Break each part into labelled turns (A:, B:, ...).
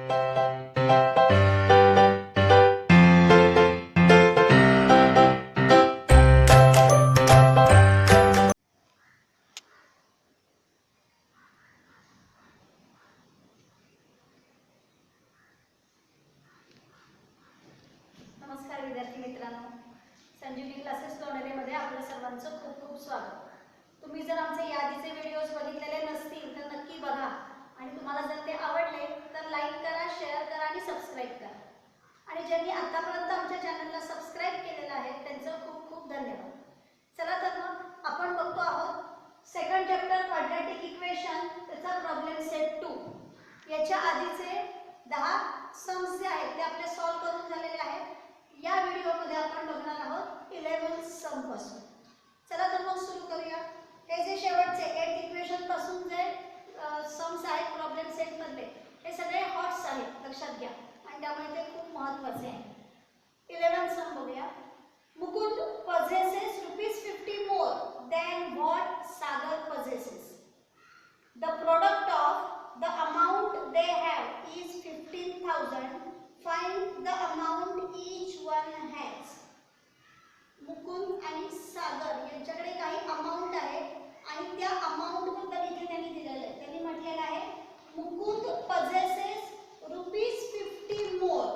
A: नमस्कार विद्यार्थी मित्रांनो, संजीवनी क्लासेस लोणेरेमध्ये आपल्या सर्वांचं खूप खूप स्वागत. तुम्ही जर आमचे यादीचे व्हिडिओज बघितलेले नसतील तर नक्की बघा आणि तुम्हाला जर ते आवडले तर लाईक करा, शेअर करा आणि सबस्क्राईब करा. आणि ज्यांनी आतापर्यंत आमच्या चॅनलला सबस्क्राईब केलेलं आहे त्यांचं खूप खूप धन्यवाद. चला तर मग आपण बघतो आहोत सेकंड चॅप्टर क्वाड्रॅटिक इक्वेशन, त्याचा प्रॉब्लेम सेट 2. याच्या आधीचे 10 सम्स जे आहेत ते आपले सॉल्व्ह करून झालेले आहेत. या व्हिडिओमध्ये आपण बघणार आहोत 11 सम पासून. चला तर मग सुरू करूया. हे जे शेवटचे 8 इक्वेशन पासून जे सम्स आहेत प्रॉब्लेम सेट मधले, हे सगळे हॉट्स आहेत, लक्षात घ्या, आणि त्यामुळे ते खूप महत्त्वाचे आहे. 11 सम बघूया. Mukund possesses ₹50 more than what Sagar possesses. The product of the amount they have is 15,000. Find the amount each one has. Mukund आणि सागर यांच्याकडे काही अमाउंट आहे आणि त्या अमाउंट बद्दल इथे त्यांनी दिलेलं आहे. त्यांनी म्हटलेलं आहे मुकुंद possesses ₹50 more,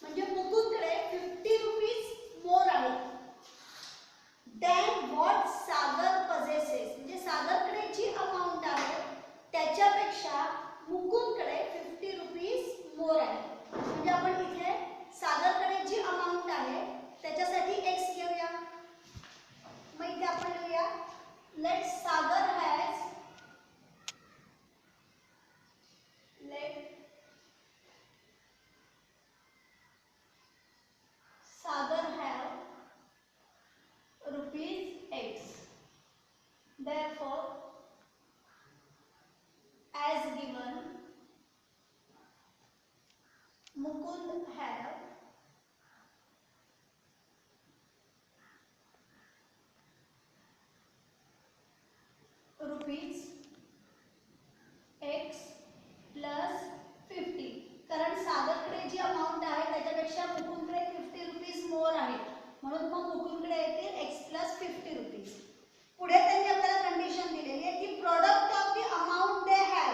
A: म्हणजे मुकुंदकडे ₹50 मोर आहे then what सागर possesses, म्हणजे सागरकडे जी अमाउंट आहे त्याच्यापेक्षा मुकुंदकडे ₹50 मोर आहे. म्हणजे आपण इथे सागरकडे जी अमाउंट आहे त्याच्यासाठी x घेऊया. मग इथे आपण लिहूया let Sagar has ₹x. Therefore, as given, Mukund have ₹x plus 50. कारण सागरकडे जी अमाउंट आहे त्याच्यापेक्षा मुकुंदकडे ₹50 मोर आहे, म्हणून मग मुकुंदकडे येतील x plus ₹50. पुढे त्यांनी आपल्याला कंडिशन दिलेली आहे की product of the amount they have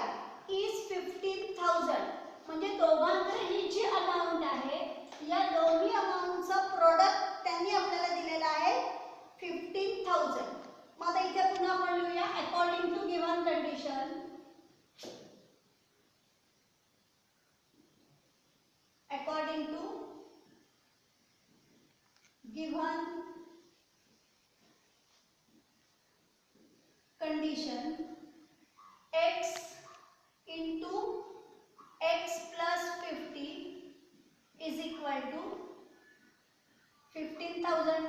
A: is 15,000. म्हणजे दोघांकडे ही जी अमाउंट आहे या दोन्ही अमाउंटचा प्रोडक्ट त्यांनी आपल्याला दिलेला आहे 15,000. मग आता इथे पुन्हा आपण लिहूया according to given condition. According to given condition, x into x plus 50 is equal to 15,000.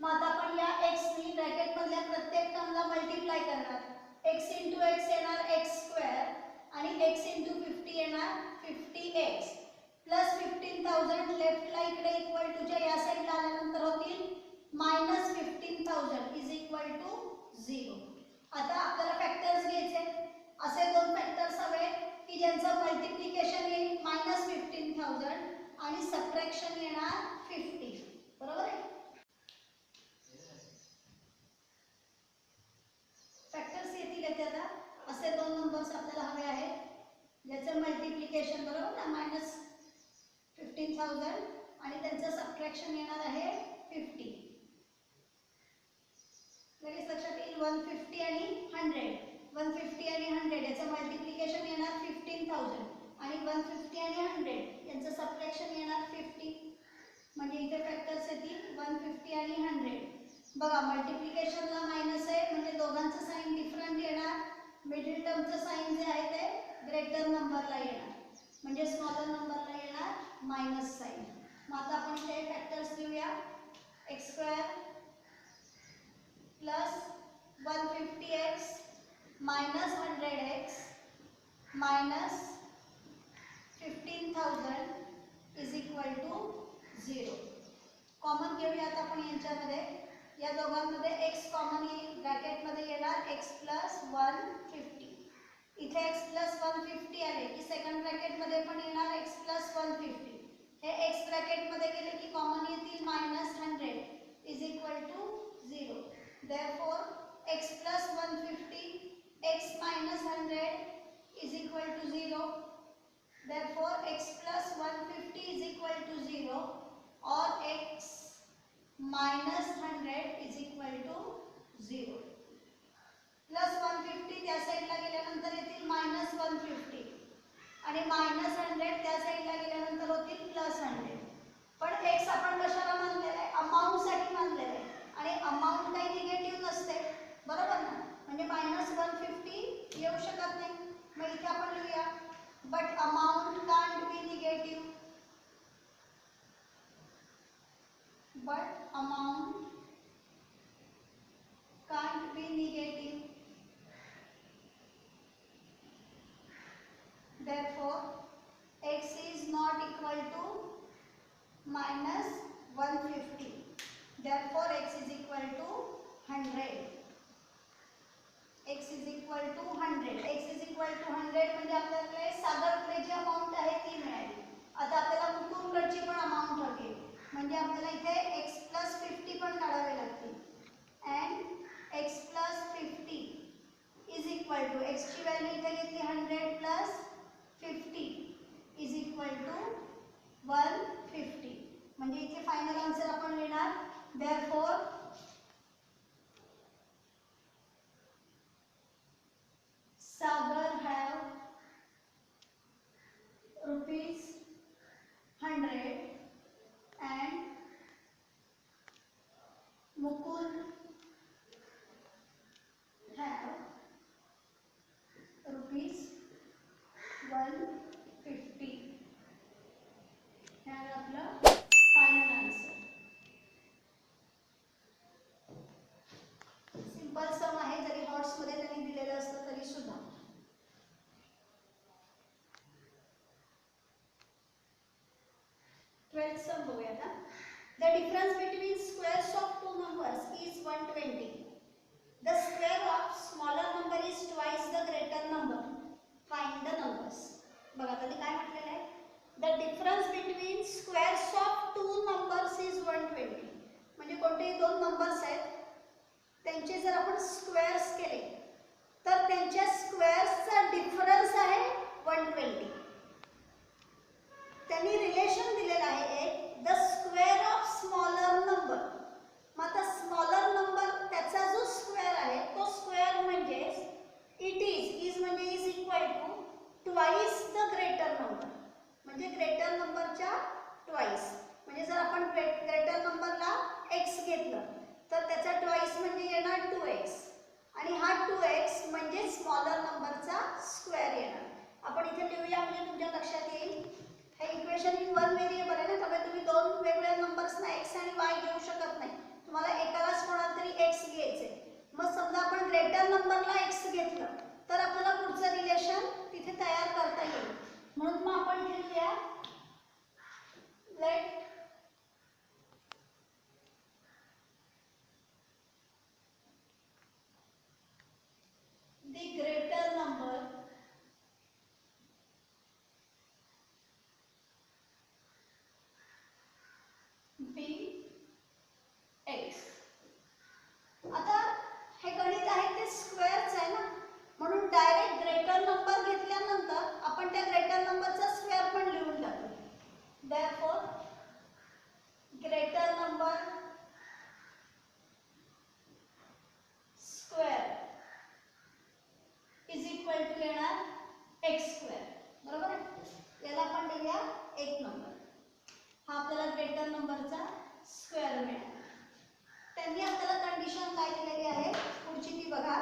A: मग आता आपण या x नी ब्रॅकेट मधल्या प्रत्येक टर्मला मल्टिप्लाय करणार. x into x येणार x स्क्वेअर आणि x into 50 येणार 50x प्लस 15,000 लेफ्टला इकडे इक्वल टू च्या या साइडला आल्यानंतर होतील मायनस 15,000 इज इक्वल टू 0. आता आपल्याला फॅक्टर्स घ्यायचे. असे दोन फॅक्टर्स हवे की ज्यांचं मल्टिप्लिकेशन येईल मायनस 15,000 आणि सबट्रॅक्शन येणार 50. बरोबर आहे. फॅक्टर्स येतील येते. आता असे दोन नंबर्स आपल्याला हवे आहेत ज्याचं मल्टिप्लिकेशन बरोबर ना मायनस 15,000 आणि त्यांचं सबट्रॅक्शन येणार आहे 50. लगेच लक्षात येईल 150 आणि 100. 150 आणि 100 याचं मल्टिप्लिकेशन येणार 15,000 आणि 150 आणि 100 यांचं सबट्रॅक्शन येणार 50. म्हणजे इथे फॅक्टर्स येतील 150 आणि 100. बघा मल्टिप्लिकेशनला मायनस आहे म्हणजे दोघांचं साइन डिफरंट येणार. मिडल टर्मचं साइन जे आहे ते ग्रेटर नंबरला येणार म्हणजे स्मॉलर नंबरला येणार मायनस साइन. मग आता आपण इथे फॅक्टर्स लिहूया. x square plus 150x minus 100x minus 15,000 is equal to 0. Common घेऊया आता आपण यांच्यामध्ये. या दोघांमध्ये x कॉमन येईल. ब्रॅकेटमध्ये येणार x प्लस 150. इथे x प्लस 150 आले की second bracket to 0. Therefore x plus 150 is equal to 0 or x minus 100 is equal to 0. Plus 150 त्या साईडला गेल्यानंतर येतील मायनस 150 आणि मायनस 100 त्या साईडला गेल्यानंतर होतील प्लस 100. पण x आपण कशाला मानलेला आहे? अमाउंट साठी मानलेला आहे आणि अमाउंट काही निगेटिव्ह नसते, बरोबर ना? म्हणजे मायनस 150 येऊ शकत नाही. मग इथे आपण लिहूया but amount can't be negative. But amount can't be negative. Therefore, x is not equal to minus 150. Therefore, x is equal to 100. x is equal to 100. x is equal to 100 म्हणजे आपल्याकडे सागरकडे जी amount आहे ती मिळाली. आता आपल्याला मुकुंदकडची पण amount हवी म्हणजे आपल्याला इथे x plus 50 पण काढावे लागतील. and x plus 50 is equal to x ची व्हॅल्यू इथे घेतली 100 plus 50 is equal to 150. म्हणजे इथे फायनल आन्सर आपण लिहिणार therefore Sagar have rupees 100 and Mukund have rupees 150. हे आहे आपलं फायनल आन्सर. सिंपल सम आहे, जरी हॉट्स मध्ये त्यांनी दिलेलं असतं तरी सुद्धा. ट्वेल्थ सम बघूया आता. The difference between squares of two numbers is 120. The square of smaller number is twice the greater number. Find the numbers. बघा त्यांनी काय म्हटलेलं आहे? The difference between squares of two numbers is 120. म्हणजे कोणतेही दोन नंबर्स आहेत त्यांचे जर आपण स्क्वेअर्स केले तर त्यांच्या स्क्वेअर्सचा डिफरन्स आहे 120. त्यांनी रिलेशन दिलेलं आहे एक the square of smaller number. मग आता स्मॉलर नंबर त्याचा जो स्क्वेअर आहे तो स्क्वेअर म्हणजे इज म्हणजे is equal to twice the greater number. म्हणजे ग्रेटर नंबरच्या ट्वाइस. म्हणजे जर आपण ग्रेटर नंबरला x घेतलं तर त्याचा ट्वाइस म्हणजे येणार 2x आणि हा 2x म्हणजे स्मॉलर नंबरचा स्क्वेअर येणार. आपण इथे लिहूया म्हणजे तुमच्या लक्षात येईल. हे इक्वेशन इन वन व्हेरिएबल आहे ना, त्यामुळे तुम्ही दोन वेगवेगळ्या नंबर्सना x आणि y घेऊ शकत नाही. तुम्हाला एकालाच कोणाला तरी x घ्यायचे. मग समजा आपण ग्रेटर नंबरला x घेतलं तर आपल्याला पुढचं रिलेशन तिथे तयार करता येईल. म्हणून मग आपण लिहूया let the greater number be x. आता हे गणित आहे ते स्क्वेअरच आहे ना, म्हणून डायरेक्ट ग्रेटर नंबर घेतल्यानंतर आपण त्या ग्रेटर नंबरचा स्क्वेअर पण लिहून टाकू. therefore greater number square is equal to येणार x स्क्वेअर. बरोबर आहे? याला आपण लिहूया एक नंबर. हा आपल्याला ग्रेटर नंबरचा स्क्वेअर मिळाला. त्यांनी आपल्याला कंडिशन काय दिलेली आहे पुढची ती बघा.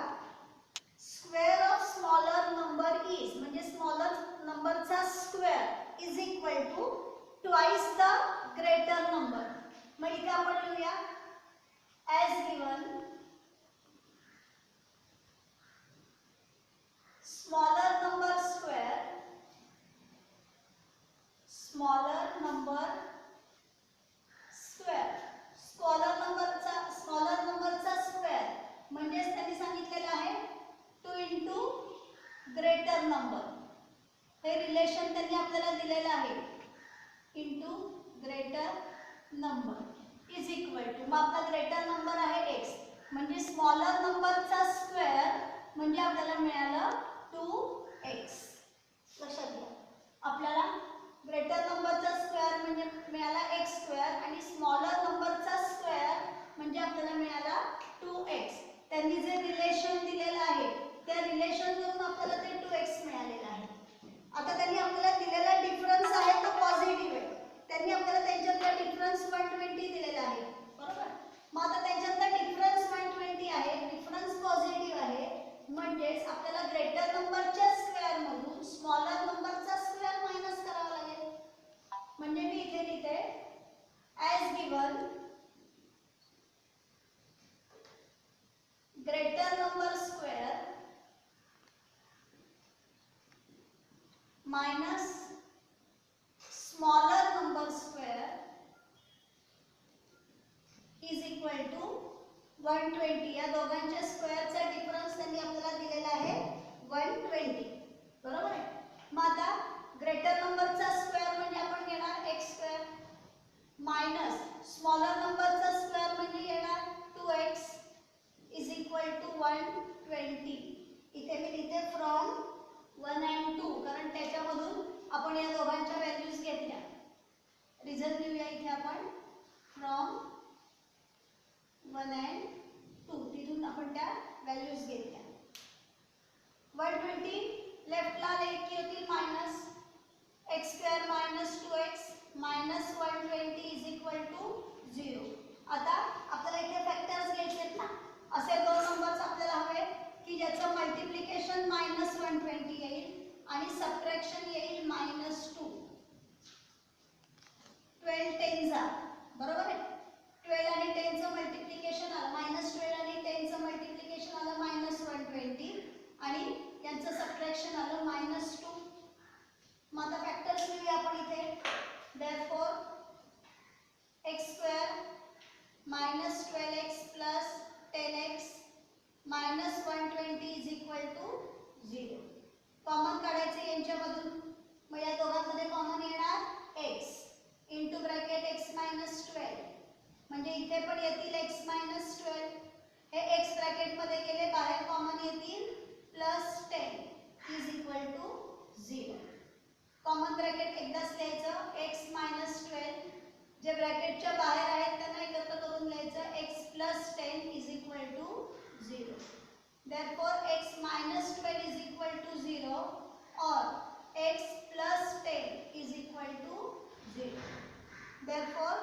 A: Square of smaller number is म्हणजे स्मॉलर नंबरचा square is equal to twice the greater number. मग इथे आपण लिहूया as given smaller number square smaller number square smaller numberचा स्क्वेअर म्हणजे त्यांनी सांगितलेलं आहे 2 into greater number. हे रिलेशन त्यांनी आपल्याला दिलेलं आहे into greater number is equal to मग आपला ग्रेटर नंबर आहे x म्हणजे स्मॉलर नंबरचा स्क्वेअर म्हणजे आपल्याला मिळालं 2x. Minus smaller number square is equal to 120. या दोघांच्या स्क्वेअरचा डिफरन्स त्यांनी आपल्याला दिलेला आहे 120. बरोबर आहे. मग आता ग्रेटर नंबरचा स्क्वेअर म्हणजे आपण घेणार x स्क्वेअर मायनस स्मॉलर नंबरचा स्क्वेअर म्हणजे येणार 2x इज इक्वल टू 120. इथे मी लिहिते फ्रॉम 1 and 2 कारण त्याच्यामधून आपण या दोघांच्या व्हॅल्यूज घेतल्या. रिझल्ट लिहूया इथे आपण फ्रॉम 1 and 2 तिथून आपण त्या व्हॅल्यूज घेतल्या. 120 लेफ्टला आले की होतील minus x square minus 2x minus 120 is equal to 0. आता आपल्याला इथे फॅक्टर्स घ्यायचे आहेत ना. असे दोन नंबर्स आपल्याला हवे की ज्याचं मल्टिप्लिकेशन मायनस 120 येईल आणि सबट्रॅक्शन येईल मायनस 2. 12 10 जा बरोबर आहे. 12 आणि 10 चं मल्टिप्लिकेशन आलं मायनस 12 आणि 10 चं मल्टिप्लिकेशन आलं मायनस 120 आणि यांचं सबट्रॅक्शन आलं मायनस 2. मग आता फॅक्टर्स लिहूया आपण इथे. therefore x square minus 12x plus 10x minus 120 is equal to 0. Common काढायचे यांच्यामधून. मग या दोघांमध्ये कॉमन येणार x into bracket x minus 12 म्हणजे इथे पण येतील x minus 12. हे x ब्रॅकेट मध्ये गेले बाहेर कॉमन येतील plus 10 is equal to 0. Common bracket एकदाच लिहायचं x minus 12 जे ब्रॅकेटच्या बाहेर आहेत त्यांना एकत्र करून लिहायचं x plus 10 is equal to 0. therefore x minus 12 is equal to 0 or x plus 10 is equal to 0. therefore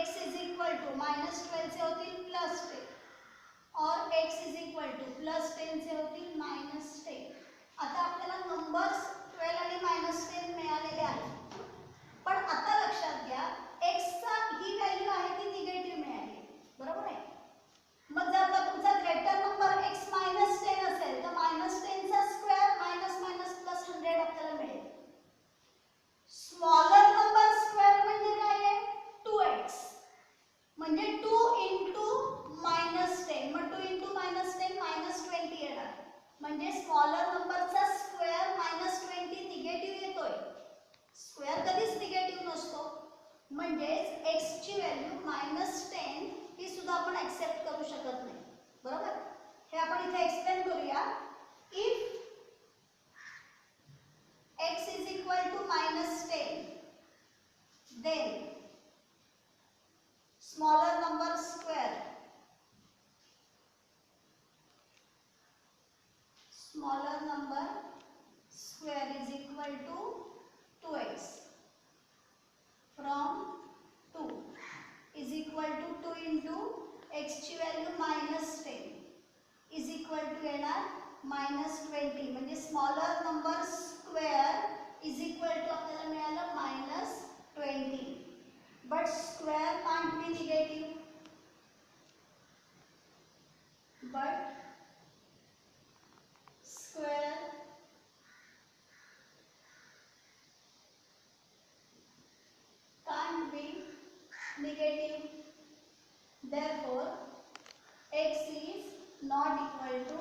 A: x is equal to minus 12 से होतील plus 10 और x is equal to plus 10 से होतील minus 10. आता आपल्याला नंबर्स 12 आणि minus 10 मिळालेले आहेत. पण आता लक्षात घ्या x चा ही व्हॅल्यू आहे ती निगेटिव्ह मिळाली बरोबर आहे. मग जर का तुमचा ग्रेटर नंबर x minus 10 असेल तर minus 10 चा स्क्वेअर मायनस मायनस प्लस 100 आपल्याला मिळेल. स्मॉलर नंबर स्क्वेअर म्हणजे काय आहे 2x म्हणजे 2 into minus 10. मग 2 into minus 10 minus 20 येणार म्हणजे स्मॉलर नंबरचा स्क्वेअर मायनस 20 निगेटिव्ह येतोय. स्क्वेअर कधीच निगेटिव्ह नसतो म्हणजेच x ची व्हॅल्यू मायनस 10 ही सुद्धा आपण ऍक्सेप्ट करू शकत नाही बरोबर. हे आपण इथे एक्सप्लेन करूया. If x is equal to minus 10 then smaller number square is equal to 2x from 2 is equal to 2 into x ची value minus 10 is equal to येणार minus 20 म्हणजे smaller number square is equal to आपल्याला मिळालं minus 20. but square can't be negative. but square can't be negative. therefore x is not equal to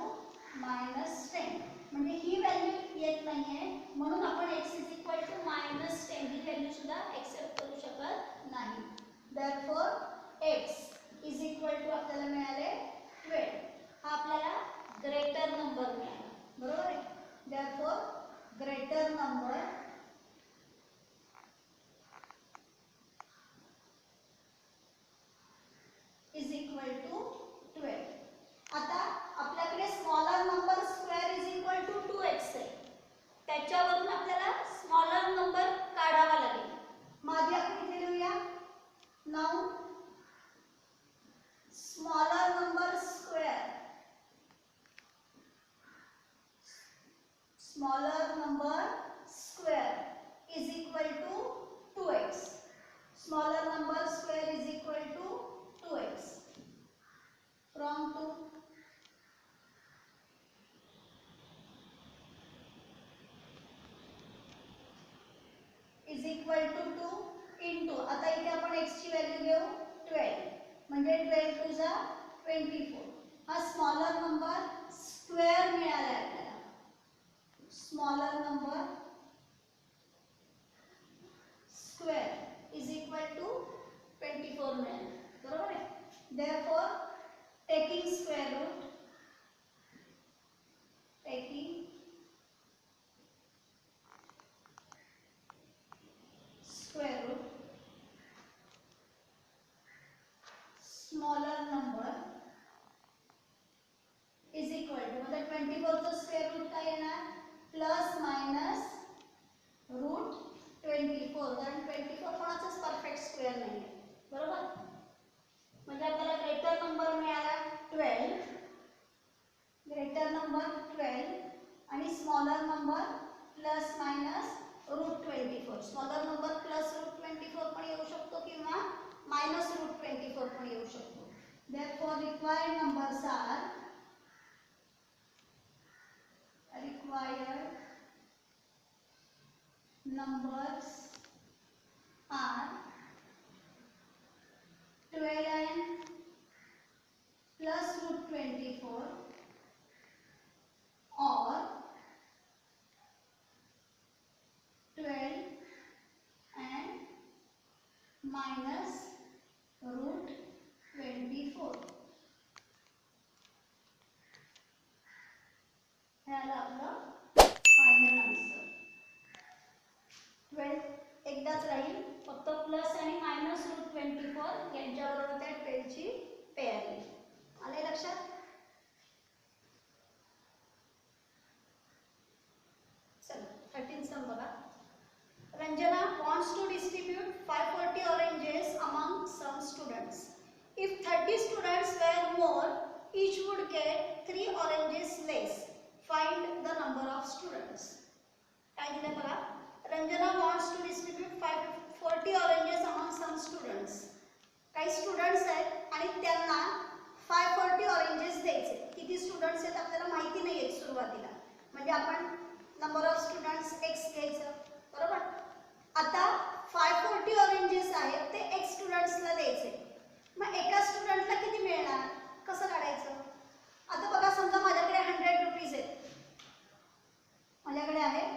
A: minus 10 म्हणजे ही value येत नाहीये म्हणून आपण x is equal to minus 10 he value सुद्धा accept करू शकत नाही. therefore x is equal to आपल्याला मिळाले 12. हा आपल्याला ग्रेटर नंबर मिळाला बरोबर आहे. therefore greater number is equal to 12. आता आपल्याकडे smaller number square is equal to 2x आहे. त्याच्यावरून आपल्याला smaller is equal to 2 into, आता इथे आपण x ची व्हॅल्यू घेऊ 12, म्हणजे 12 टू जा 24. हा स्मॉलर नंबर स्क्वेअर मिळाला आपल्याला. Smaller number square is equal to 24 मिळाला. बरोबर आहे. Therefore taking square root, taking square root, smaller number is equal to, मतलब 24 चा स्क्वेअर रूट काय येणार, प्लस मायनस रूट 24, कारण 24 कोणाचाच परफेक्ट स्क्वेअर नाही आहे. बरोबर. म्हणजे आपल्याला ग्रेटर नंबर मिळाला 12, ग्रेटर नंबर 12 आणि smaller number plus minus root 24. Smaller number plus root 24 पण येऊ शकतो किंवा मायनस रूट 24 पण येऊ शकतो. Therefore required numbers are are 12n plus root 24 or 12 and minus root 24. हे आलं आपलं फायनल आन्सर. 12 एकदाच राहील, फक्त प्लस आणि मायनस रूट 24 यांच्याबरोबर त्या 12 ची पेअर येईल. आले लक्षात. चला 13 सम बघा. Ranjana wants to distribute 540 oranges among some students. If 30 students were more, each would get 3 oranges less. Find the number of students. काय दिलं बघा. Ranjana wants to distribute 540 oranges among some students. काही students आहेत आणि त्यांना 540 oranges द्यायचे. किती students आहेत आपल्याला माहिती नाही आहेत सुरुवातीला, म्हणजे आपण नंबर ऑफ स्टुडंट्स x घ्यायचं. बरोबर. आता 540 ऑरेंजेस आहेत ते x स्टुडंट्सला द्यायचे. मग एका स्टुडंटला किती मिळणार, कसं काढायचं. आता बघा, समजा माझ्याकडे 100 रुपीज आहेत, माझ्याकडे आहे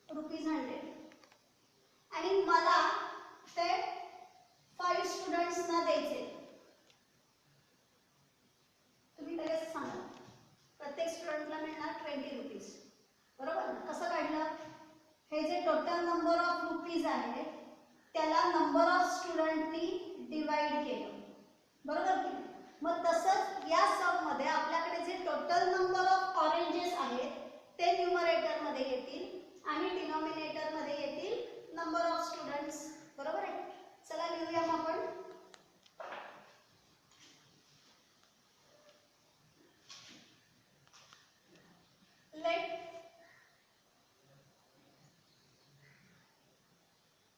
A: ₹100 आणि मला ते 5 स्टुडंट्सना द्यायचे. तुम्ही लगेच सांगा. प्रत्येक स्टुडंटला मिळणार 20 रुपीज. बरोबर. कसं काढलं, हे जे टोटल नंबर ऑफ रुपीज आहे त्याला नंबर ऑफ स्टुडंटनी डिवाइड केलं. बरोबर की. मग तसंच या सम मध्ये आपल्याकडे जे टोटल नंबर ऑफ ऑरेंजेस आहेत ते न्यूमरेटर मध्ये येतील आणि डिनॉमिनेटर मध्ये येतील नंबर ऑफ स्टुडंट्स. बरोबर आहे. चला लिहूया मग आपण. Let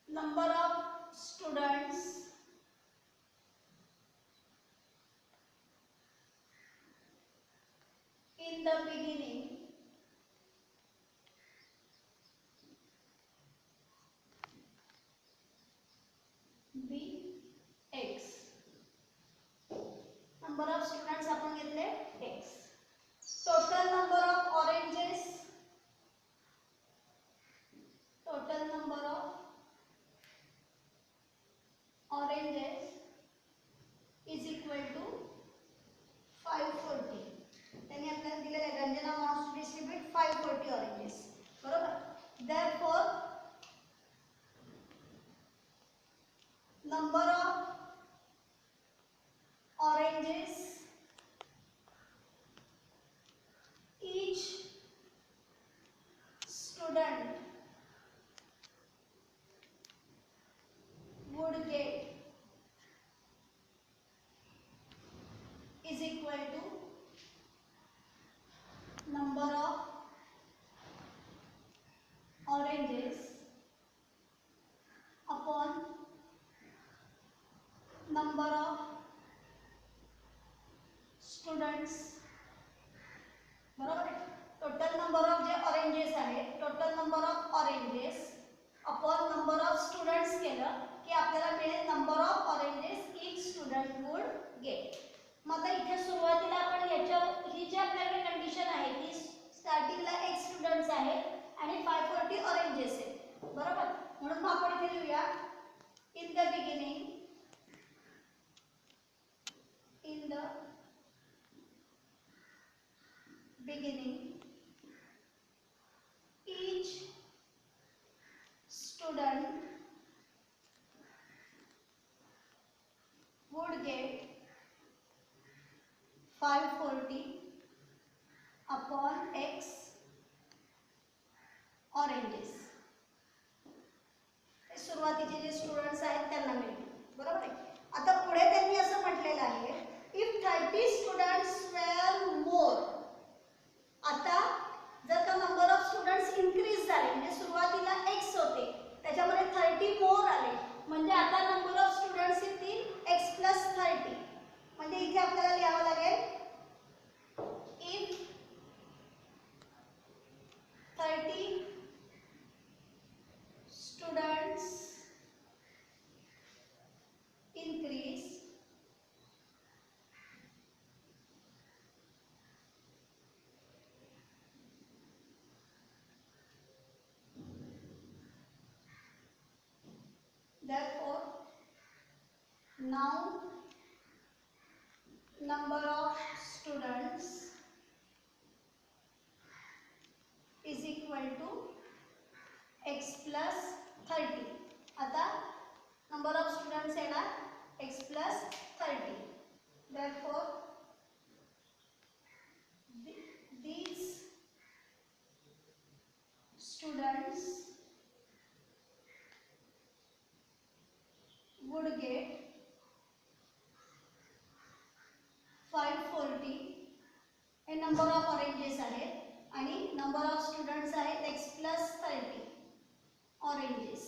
A: number of students in the beginning be x. number of students आपण घेतले x. total number of oranges, total number of oranges is equal to 540. त्यांनी आपल्याला दिलेलं आहे Ranjana wants to distribute 540 oranges. बरोबर. Therefore number of oranges each student would get is equal to number of oranges upon number of students. बरोबर आहे. Total number of जे oranges आहे, total number of oranges केलं की आपल्याला मिळेल number of oranges each student would get. मग आता इथे सुरुवातीला आपण याच्या ही जी आपल्याकडे कंडिशन आहे की स्टार्टिंगला x स्टुडंट्स आहेत आणि 540 ऑरेंजेस आहेत, बरोबर. म्हणून मग आपण इथे लिहूया in the beginning each student would get 540 upon x oranges. सुरुवातीचे जे स्टुडंट्स आहेत त्यांना मिळतील, बरोबर आहे. आता पुढे त्यांनी असं म्हटलेलं आहे इफ 30 स्टुडंट्स वेअर मोर. आता जर का नंबर ऑफ स्टुडंट्स इन्क्रीज झाले म्हणजे सुरुवातीला x होते त्याच्यामध्ये 30 मोर आले म्हणजे आता नंबर ऑफ स्टुडंट्स येतील x प्लस 30. म्हणजे इथे आपल्याला लिहावं लागेल if 30 students increase therefore now number of students is equal to x plus 30. आता number of students येणार x plus 30. Therefore these students would get 540 हे नंबर ऑफ ऑरेंजेस आहेत आणि नंबर ऑफ स्टुडंट्स आहेत x प्लस 30 ऑरेंजेस.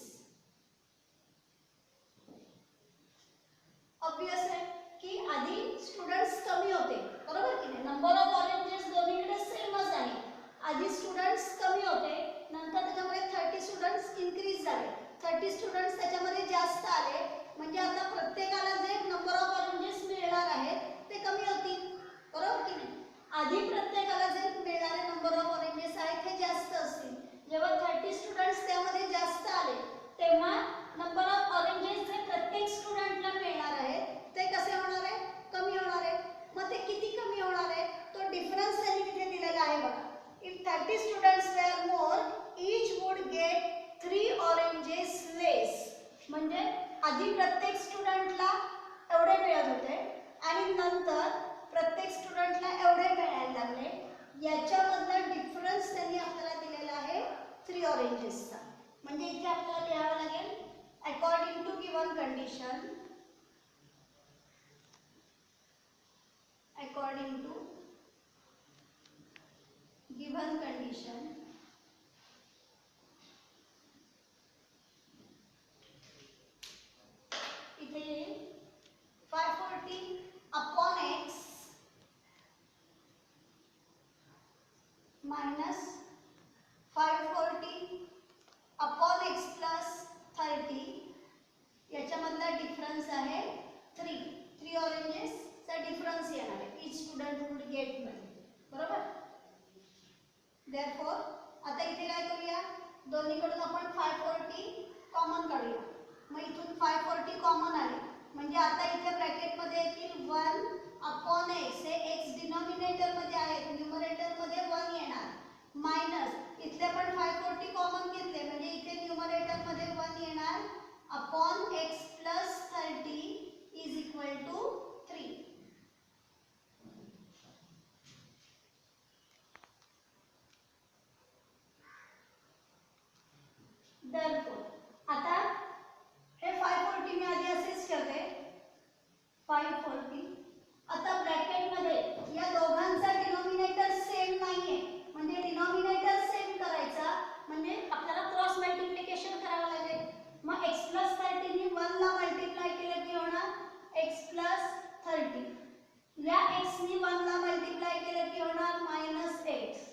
A: ऑब्वियस आहे की आधी students कमी होते, बरोबर की नाही. नंबर ऑफ ऑरेंजेस दोन्हीकडे सेमच आहे. आधी स्टुडंट्स कमी होते नंतर त्याच्यामध्ये 30 स्टुडंट्स इन्क्रीज झाले. 30 स्टुडंट्स त्याच्यामध्ये जास्त आले म्हणजे आता प्रत्येकाला जे नंबर ऑफ ऑरेंजेस मिळणार आहेत ते कमी होतील, बरोबर की नाही. आधी प्रत्येकाला जे मिळणारे नंबर ऑफ ऑरेंजेस आहेत हे जास्त असतील. जेव्हा 30 स्टुडंट्स त्यामध्ये जास्त आले तेव्हा नंबर ऑफ ऑरेंजेस जे प्रत्येक स्टुडंटला मिळणार आहेत ते कसे होणार आहे, कमी होणार आहे. मग ते किती कमी होणार आहे तो डिफरन्स त्यांनी तिथे दिलेला आहे बघा. If 30 students were more each would get 3 oranges less. म्हणजे आधी प्रत्येक स्टुडंटला एवढे मिळत होते आणि नंतर प्रत्येक स्टुडंटला एवढे मिळायला लागले. याच्यामधला डिफरन्स त्यांनी आपल्याला दिलेला आहे 3 ऑरेंजेसचा. म्हणजे इथे आपल्याला लिहावं लागेल according to given condition, according to given condition इथे 540 upon x minus 540 upon x plus 30 याच्यामधला डिफरन्स आहे 3 ऑरेंजेसचा डिफरन्स येणार आहे ईच स्टुडंट वुड गेट मध्ये, बरोबर. देअरफॉर आता इथे काय करूया दोन्हीकडून आपण 540 कॉमन काढूया. मग इथून 540 कॉमन आले म्हणजे आता इथे ब्रॅकेटमध्ये येतील 1 अपॉन x. हे x डिनॉमिनेटर मध्ये आहे न्यूमरेटर मध्ये 1 येणार मायनस इथले पण 540 कॉमन घेतले म्हणजे इथे न्यूमरेटर मध्ये 1 येणार upon x plus 30 is equal to 3. Therefore आता हे 540 मी आधी असेच ठेवते 540. आता ब्रॅकेट मध्ये या दोघांचा डिनॉमिनेटर सेम नाहीये म्हणजे डिनॉमिनेटर सेम करायचा म्हणजे आपल्याला क्रॉस मल्टिप्लिकेशन करावं लागेल. मग x प्लस 30 नी 1 ला मल्टिप्लाय केलं की होणार x प्लस 30. या x नी 1 ला मल्टिप्लाय केलं की होणार मायनस x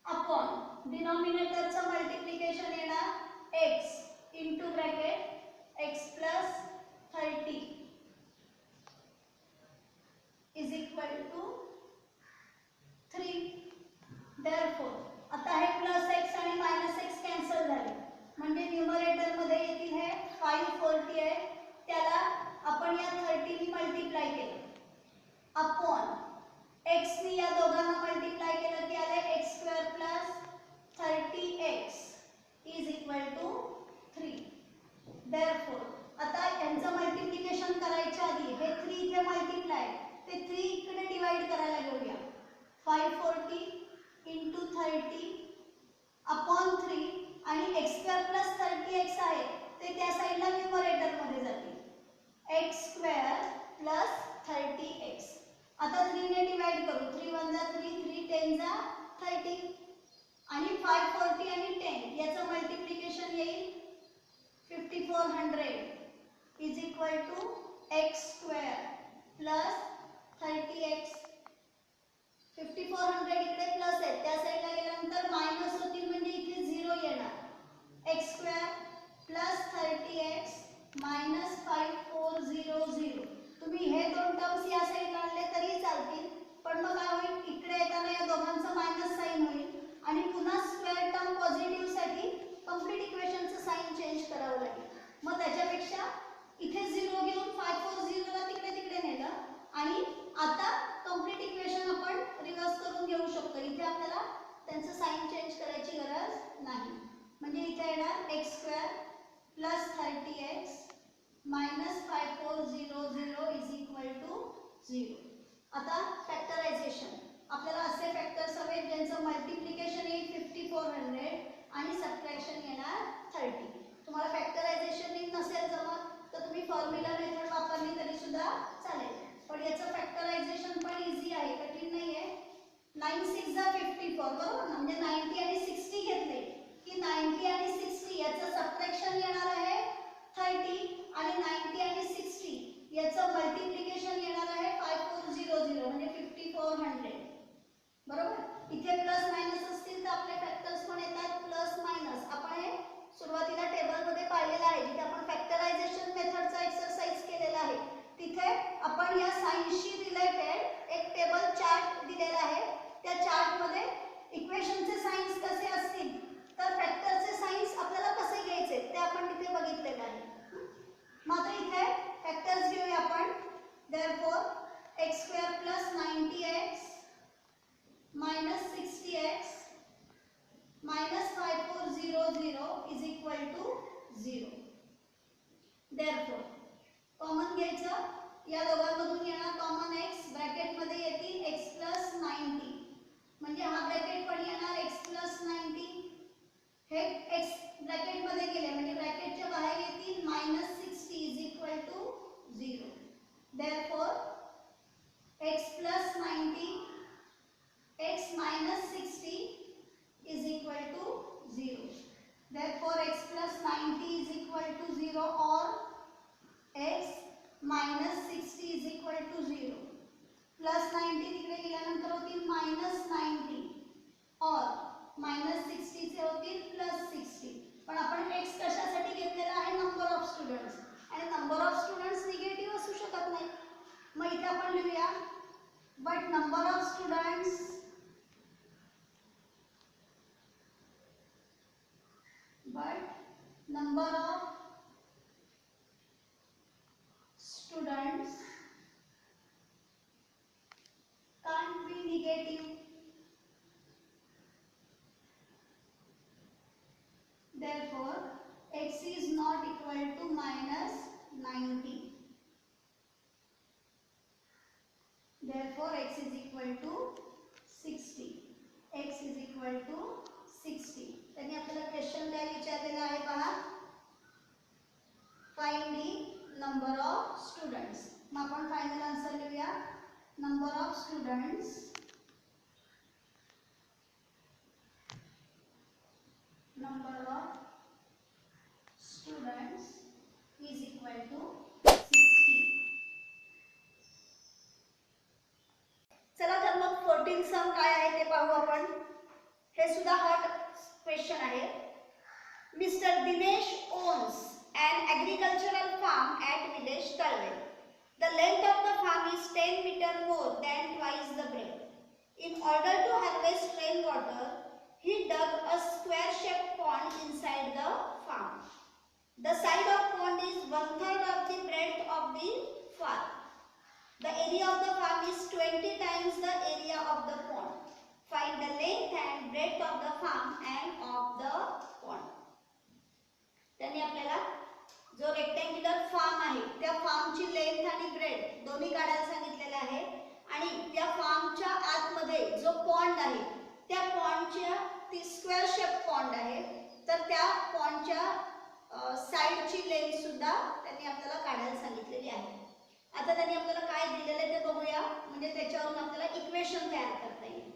A: अपॉन डिनॉमिनेटरचं मल्टिप्लिकेशन येणार x इंटू ब्रॅकेट x 540 आहे त्याला आपण या 30 नी मल्टिप्लाय केलं अपॉन x नी या दोघांना मल्टिप्लाय केलं की आले x² + 30x is equal to 3. Therefore आता यांचं मल्टिप्लिकेशन करायच्या आधी हे 3 इथे मल्टिप्लाय ते 3 इकडे डिवाइड करायला घेऊया. 540 * 30 अपॉन 3 आणि x² + 30x आहे ते त्या साइडला न्यूमरेटर मध्ये जातील. x² + 30x आता 3 ने डिवाइड करू. 3 * 1 = 3 3 * 10 = 30 आणि 540 आणि 10 याचं मल्टिप्लिकेशन येईल 5400 is equal to x² + 30x. 5400 इकडे प्लस आहे त्या साइडला गेल्यानंतर मायनस होतील म्हणजे इथे 0 येणार. x² + 30x - 5400. तुम्ही हे दोन टर्म्स या साइडला आणले तरी चालतील पण मग काय होईल इकडे येताना या दोघांचं मायनस साइन होईल आणि पुन्हा स्क्वेअर टर्म पॉझिटिव्ह साठी कंप्लीट इक्वेशनचं साइन चेंज करावं लागेल. मग त्याच्यापेक्षा इथे 0 घेऊन 540 ला तिकडे नेलं आणि आता कंप्लीट इक्वेशन आपण रिव्हर्स करून घेऊ शकतो. इथे आपल्याला त्यांचं साइन चेंज करायची गरज नाही. म्हणजे इथे येणार x² + 30x - 5400 is equal to 0. आता फॅक्टरायझेशन आपल्याला असे फॅक्टर्स हवे ज्यांचं मल्टिप्लिकेशन येईल 5400 आणि सबट्रॅक्शन येणार 30. तुम्हाला फॅक्टरायझेशन नसेल जमत तर तुम्ही फॉर्म्युला मेथड वापरली तरी सुद्धा चालेल पण याचं फॅक्टरायझेशन पण इझी आहे कठीण नाही आहे. 9 * 6 = 54 बरोबर ना. म्हणजे 90 आणि 60 घेतले की 90 आणि 60 याचं सबट्रॅक्शन येणार आहे 30 आणि 90 आणि 60 याचं मल्टिप्लिकेशन येणार आहे 5400 म्हणजे 5400 बरोबर. इथे प्लस मायनस असतील तर आपले फॅक्टर्स पण येतात प्लस मायनस. आपण हे सुरुवातीला टेबल मध्ये पाहिलेलं आहे जिथे आपण फॅक्टरायझेशन मेथडचा एक्सरसाइज केलेला आहे. तिथे आपण या साइनशी रिलेटेड एक टेबल चार्ट दिलेला आहे. त्या चार्ट मध्ये इक्वेशनचे साइन्स कसे असतील तर फॅक्टरचे साइन्स आपल्याला कसे घ्यायचे ते आपण तिथे बघितलेलं आहे. मग आता इथे फॅक्टर्स घेऊया आपण. Therefore x² + 90x - 60x - 5400 is equal to 0. Therefore common घ्यायचं या दोघांमधून येणार कॉमन x ब्रॅकेट मध्ये येतील x + 90 म्हणजे हा ब्रॅकेट पण येणार x + 90 हे x ब्रॅकेट मध्ये गेले म्हणजे ब्रॅकेटच्या बाहेर येतील -60 is equal to 0. Therefore x + 90 x - 60 is equal to 0. Therefore x + 90 is equal to 0 or x - 60 is equal to 0. Plus 90 तिकडे गेल्यानंतर होतील -90 और -60 चे होतील +60. पण आपण x कशासाठी घेतलेला आहे नंबर ऑफ स्टुडंट्स आणि नंबर ऑफ स्टुडंट्स निगेटिव्ह असू शकत नाही. मग इथे आपण लिहूया but number of students can't be negative. Therefore x is not equal to -90. Therefore x is equal to 60. x is equal to 60. त्यांनी आपल्याला क्वेश्चन काय विचारलेला आहे पहा. Find the number of students. मग आपण फायनल आन्सर लिहूया. Number of students is equal to 60. चला तर मग 14 सम काय आहे ते पाहू आपण. हे सुद्धा हॉट क्वेश्चन आहे. Mister Dinesh owns an agricultural farm at village Talwel. The length of the farm is 10 meters more than twice the breadth. In order to harvest rainwater, he dug a square-shaped pond inside the farm. The side of pond the farm. The area of the farm is 20 times the area of the pond. Find the length and breadth of the farm and of the pond. त्यांनी आपल्याला जो rectangular form आहे त्या फार्मची length आणि bread दोन्ही काढायला सांगितलेले आहे आणि त्या फार्मच्या आतमध्ये जो पॉन्ड आहे त्या पॉन्डच्या ती स्क्वेअर शेप पॉन्ड आहे तर त्या पॉन्डच्या साइडची लेंथ सुद्धा त्यांनी आपल्याला काढायला सांगितलेली आहे. आता त्यांनी आपल्याला काय दिलेलं आहे ते बघूया म्हणजे त्याच्यावरून आपल्याला इक्वेशन तयार करता येईल.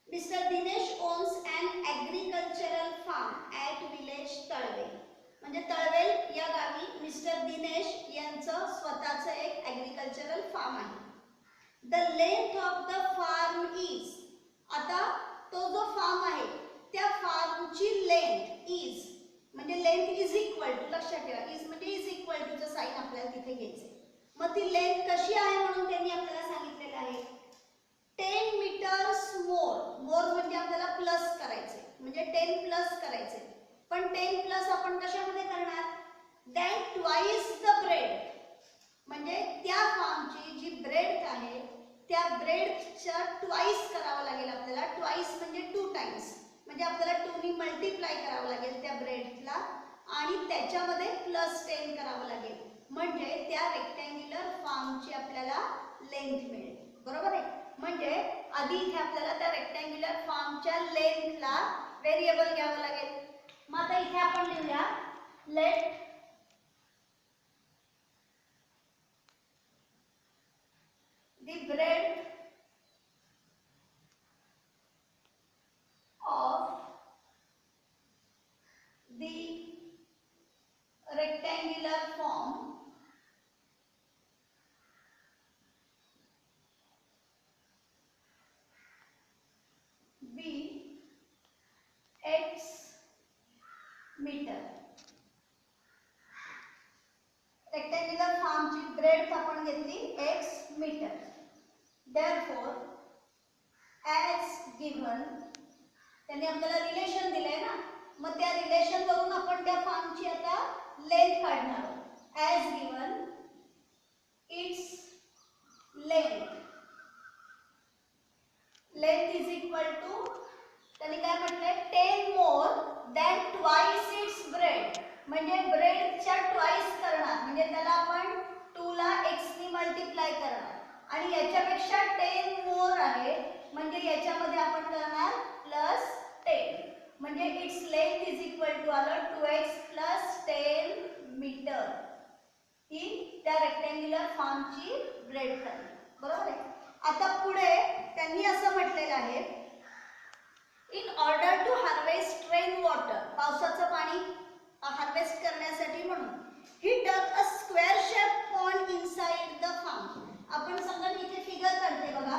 A: Mister Dinesh owns an agricultural farm at village Talwel. म्हणजे तळवेल या गावी मिस्टर दिनेश यांचं स्वतःचं एक ॲग्रिकल्चरल फार्म आहे. The length of the farm is. आता तो जो फार्म आहे त्या फार्मची लेंथ इज म्हणजे लेंथ इज इक्वल टू लक्षात ठेवा इज म्हणजे इज इक्वल टू चं साइन आपल्याला तिथे घ्यायचं. मग ती लेंथ कशी आहे म्हणून त्यांनी आपल्याला सांगितलेलं आहे 10 मीटर्स मोर. मोर म्हणजे आपल्याला प्लस करायचे म्हणजे 10 प्लस करायचे पण 10 प्लस आपण कशामध्ये करणार दॅन ट्वाइस द ब्रेड म्हणजे त्या फार्मची जी ब्रेड आहे त्या ब्रेडच्या ट्वाइस करावं लागेल आपल्याला. ट्वाइस म्हणजे 2 टाइम्स म्हणजे आपल्याला 2 नी मल्टिप्लाय करावं लागेल त्या ब्रेडला आणि त्याच्यामध्ये +10 करावं लागेल म्हणजे त्या रेक्टँग्युलर फार्मची आपल्याला लेंथ मिळेल. बरोबर आहे. म्हणजे आधी इथे आपल्याला त्या रेक्टँग्युलर फार्मच्या लेंथला व्हेरिएबल घ्यावं लागेल. मग आता इथे आपण लिहूया let the breadth of the rectangular form be x meter. Rectangular फॉर्मची ब्रेडथ आपण घेतली x metre. Therefore, as given त्यांनी आपल्याला रिलेशन दिलंय ना मग त्या रिलेशन वरून आपण त्या फॉर्मची आता लेंथ काढणार आहोत. as given its length is equal to त्यांनी काय म्हटलंय 10 more than twice its breadth म्हणजे ब्रेडच्या ट्वाइस करणार म्हणजे त्याला आपण 2 ला x नी मल्टिप्लाय करणार आणि याच्यापेक्षा 10 मोर आहे म्हणजे याच्यामध्ये आपण करणार +10 म्हणजे its length is equal to आलं 2x + 10 मीटर ही त्या रेक्टँग्युलर फॉर्मची ब्रेडथ आहे. बरोबर आहे. आता पुढे त्यांनी असं म्हटलेलं आहे in order to harvest rain water पावसाचं पाणी हार्वेस्ट करण्यासाठी म्हणून ही dug a square shape pond inside the farm. आपण समजा इथे फिगर काढते बघा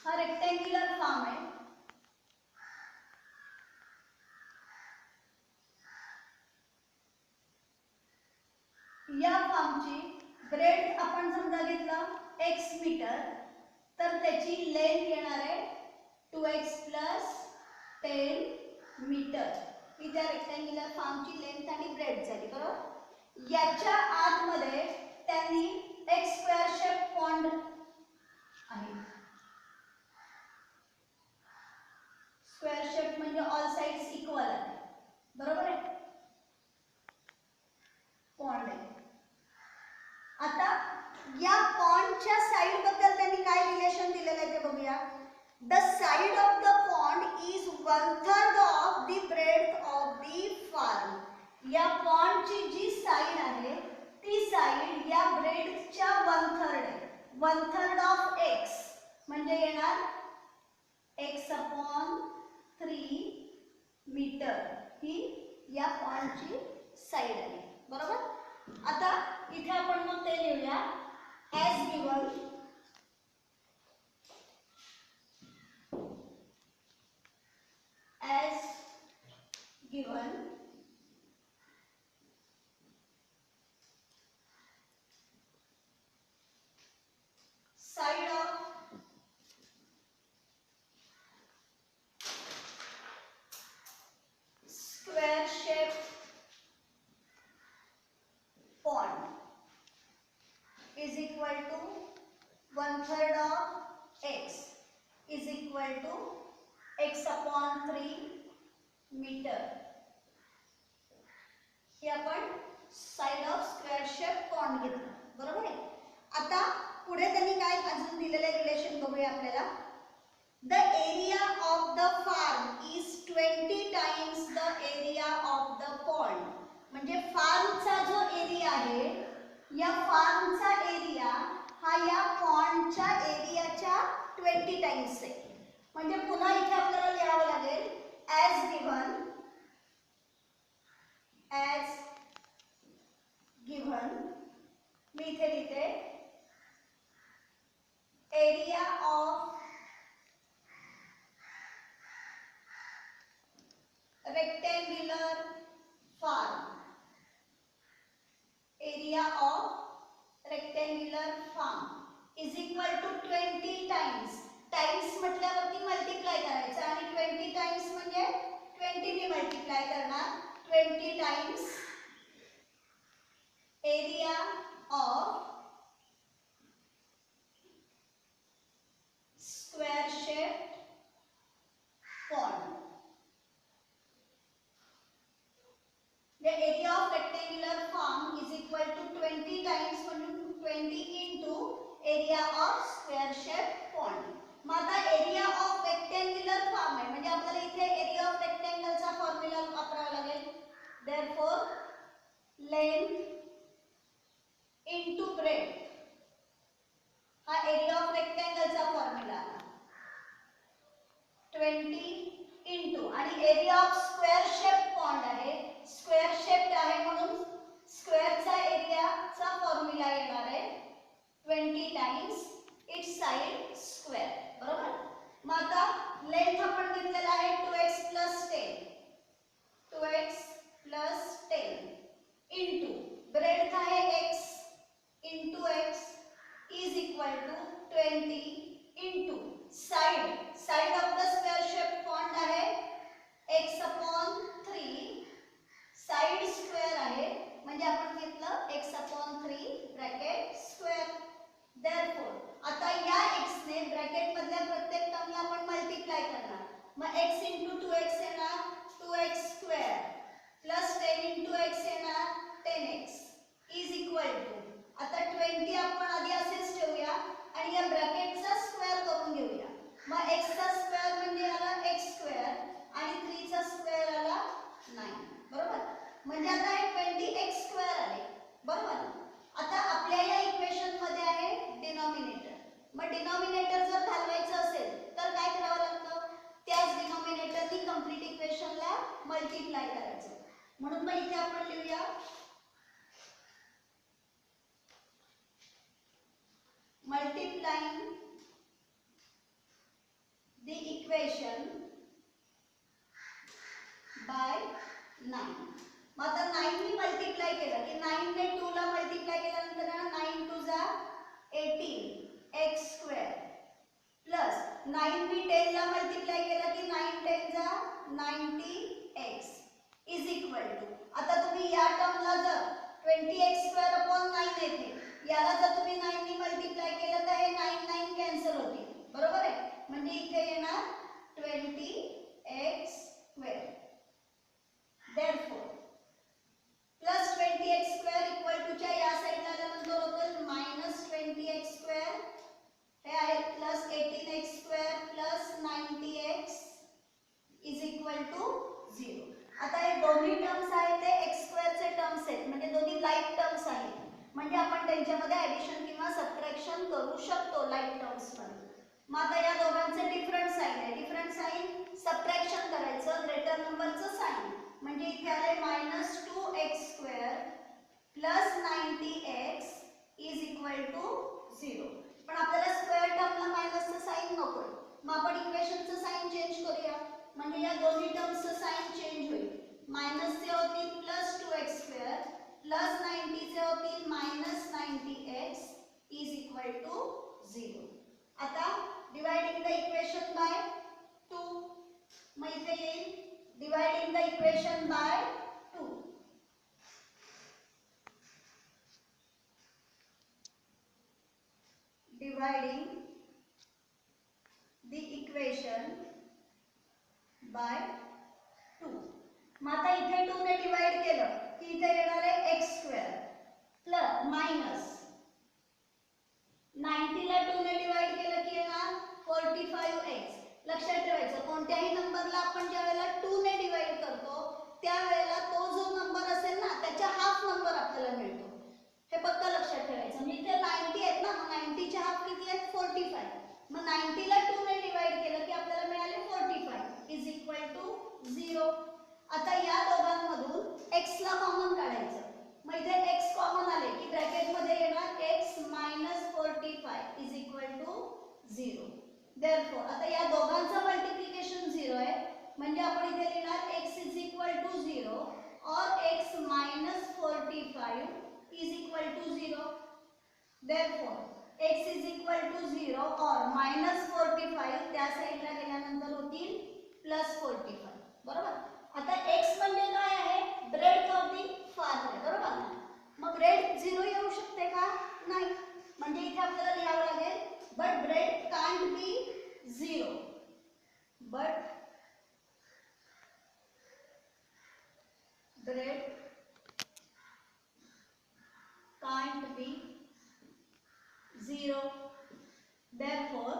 A: हा रेक्टँग्युलर फार्म आहे. या फार्मची ब्रेड आपण समजा घेतला x मीटर तर त्याची लेंथ येणार आहे 2x + 10 मीटर ही त्या रेक्टँग्युलर फार्मची लेंथ आणि ब्रेड झाली. बरोबर. याच्या आतमध्ये त्यांनी एक स्क्वेअर शेप पॉन्ड आहे. स्क्वेअर शेप म्हणजे ऑल साइड्स इक्वल आहे. बरोबर आहे. पॉन्ड आहे. आता या पॉन्डच्या साइड बद्दल त्यांनी काय रिलेशन दिलेलं आहे ते बघूया. The side of the pond is 1/3 of the breadth of the farm. या पॉन्डची जी साइड आहे ती साइड या ब्रेडच्या 1/3 आहे. 1/3 ऑफ x म्हणजे येणार x/3 मीटर ही या पॉन्डची साइड आहे. बरोबर. आता इथे आपण मग ते लिहूया as given side of square shape equal to x/3 मीटर. हे आपण side of square shape pond घेतलं, बरोबर आहे. आता पुढे त्यांनी काय अजून दिलेले रिलेशन बघूया आपल्याला. The area of the farm is 20 times the area of the pond. म्हणजे फार्मचा जो एरिया आहे, या फार्मचा एरिया हा या पॉन्डच्या एरियाच्या 20 टाइम्स आहे. म्हणजे पुन्हा इथे आपल्याला लिहावं लागेल as given मी इथे लिहिते area of rectangular farm, area of rectangular farm is equal to 20 times. Times म्हटल्यावरती मल्टिप्लाय करायचं आणि 20 टाइम्स म्हणजे 20 ने मल्टिप्लाय करणार. 20 times area of square shape pond. The area of rectangular farm is equal to 20 times 20 into area of square shape pond. मग आता area of rectangular form आहे म्हणजे आपल्याला इथे एरिया ऑफ रेक्टँगलचा फॉर्म्युला वापरावा लागेल. Therefore length into breadth हा area of रेक्टँगलचा formula 20 into आणि area of square shape pond आहे. स्क्वेअर शेप आहे म्हणून स्क्वेअरचा एरियाचा फॉर्म्युला येणार आहे 20 टाइम्स इट्स साइड स्क्वेअर, बरोबर. मग आता लेंथ आपण घेतलेला आहे 2x + 10 into ब्रेडथ आहे x into x is equal to 20 into side of the square shape pond आहे x/3 साइड स्क्वेअर आहे म्हणजे आपण घेतलं x/3 ब्रॅकेट स्क्वेअर. Therefore आता या x ने ब्रॅकेट मधल्या प्रत्येक टर्मला आपण मल्टिप्लाय करणार. मग x * 2x येणार 2x² + 10 * x येणार 10x is equal to आता 20 आपण आधी असेच ठेवूया आणि या ब्रॅकेटचा स्क्वेअर करून घेऊया. मग x चा स्क्वेअर म्हणजे आला x² आणि 3 चा स्क्वेअर आला 9, बरोबर. म्हणजे आता हे 20x² आले, बरोबर. आता आपल्या या इक्वेशन मध्ये आहे डिनॉमिनेटर. मग डिनॉमिनेटर जर घालवायचं असेल तर काय करावं लागतं, त्याच डिनॉमिनेटरनी कंप्लीट इक्वेशनला मल्टिप्लाय करायचं. म्हणून मग इथे आपण लिहूया मल्टिप्लाइंग द इक्वेशन बाय 9. मग आता 9 ने मल्टिप्लाय केलं की 9 ने 2 ला मल्टिप्लाय केल्यानंतर 9 2 जा 18 x² प्लस 9 ने 10 ला मल्टिप्लाय केलं की 9 10 जा 90x इज इक्वल टू आता तुम्ही या टर्मला जर 20x²/9 येते याला जर तुम्ही 9 ने मल्टिप्लाय केलं तर हे 9 9 कॅन्सल होतील, बरोबर आहे. म्हणजे इथे येणार 20x². Therefore plus 20x² equal to च्या या साइडला आल्यानंतर होतं -20x² हे आहे plus 18x² plus 90x is equal to 0. आता हे दोन्ही टर्म्स आहेत ते x² चे टर्म्स आहेत म्हणजे दोन्ही लाईक टर्म्स आहेत म्हणजे आपण त्यांच्यामध्ये ऍडिशन किंवा सबट्रॅक्शन करू शकतो लाईक टर्म्स मध्ये. मग आता या दोघांचे डिफरंट साइन आहे. डिफरंट साइन सबट्रॅक्शन करायचं ग्रेटर नंबरचं साइन म्हणजे इथे आले -2x² plus 90x is equal to 0. पण आपल्याला स्क्वेअर टर्मला मायनसचं साइन नकोय. मग आपण इक्वेशनचं साइन चेंज करूया म्हणजे या दोन्ही टर्म्सचं साइन चेंज होईल. मायनसचे होतील +2x² प्लस 90 चे होतील -90x इज इक्वल टू 0. आता डिवाइडिंग द इक्वेशन बाय 2 मग इथे येईल dividing the equation by 2. Dividing the equation by 2. मग आता इथे 2 ने डिवाइड केलं की इथे येणार आहे x स्क्वेअर प्लस मायनस 90 ला 2 ने डिवाइड केलं की येणार 45x. लक्षात ठेवायचं कोणत्याही नंबरला आपण ज्यावेळेला 2 ने डिवाइड करतो त्यावेळेला तो जो नंबर असेल ना त्याचा हाफ नंबर आपल्याला मिळतो. हे पक्का लक्षात ठेवायचं. म्हणजे इथे 90 आहेत ना, मग 90 चे हाफ किती आहेत 45. मग 90 ला 2 ने डिवाइड केलं की आपल्याला मिळाले 45 इज इक्वल टू 0. आता या दोघांमधून x ला कॉमन काढायचं. मग इथे x कॉमन आले की ब्रॅकेट मध्ये येणार x - 45 is equal to 0. Therefore आता या दोघांचं मल्टिप्लिकेशन 0 आहे म्हणजे आपण इथे लिहिणार x इज इक्वल टू 0 और x - 45 is equal to 0. Therefore, x is equal to 0 और -45 त्या साइडला गेल्यानंतर होतील +45. बरोबर. आता x म्हणजे काय आहे ब्रेड ऑफ दी फार्म आहे. बरोबर ना. मग ब्रेड 0 येऊ शकते का? नाही. म्हणजे इथे आपल्याला लिहावं लागेल but bread can't be 0. But bread can't be 0. Therefore,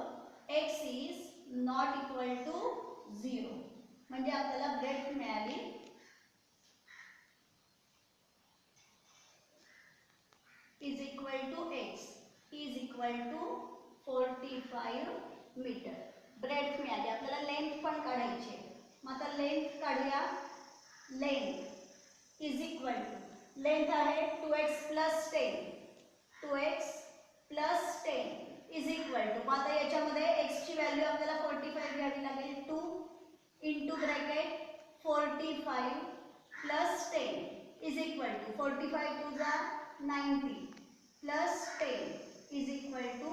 A: x is not equal to 0. म्हणजे आपल्याला ब्रेड मिळाली is equal to x is equal to 45 मीटर. ब्रेड मिळाली. आपल्याला लेंथ पण काढायची. मग आता लेंथ काढूया. Length is equal to length आहे 2x + 10 2x + 10 is equal to. आता याच्यामध्ये x ची व्हॅल्यू आपल्याला 45 घ्यावी लागेल. 2 into bracket 45 + 10 is equal to 45 2 जा 90 + 10 इज इक्वल टू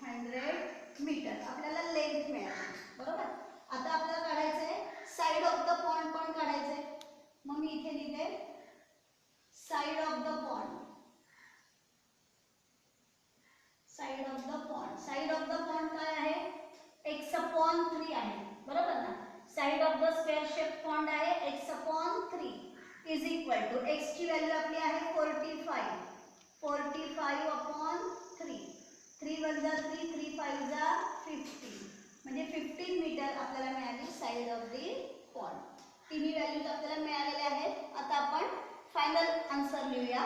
A: 100 मीटर. आपल्याला लेंथ मिळाली. बरोबर. आता आपल्याला काढायचं आहे साइड ऑफ द पॉइंट पण काढायचं आहे. मग मी इथे लिहिते side of the point. Side of the point. Side of the point काय आहे x/3 आहे. बरोबर ना. Side of the square shape point आहे x/3 is equal to x ची व्हॅल्यू आपली आहे 45 45/3 3 * 3 3 5 जा 15 म्हणजे 15 मीटर आपल्याला मिळाली साइड ऑफ द पॉइंट. तिन्ही व्हॅल्यूज आपल्याला मिळालेल्या आहेत. आता आपण फाइनल आंसर लिहूया.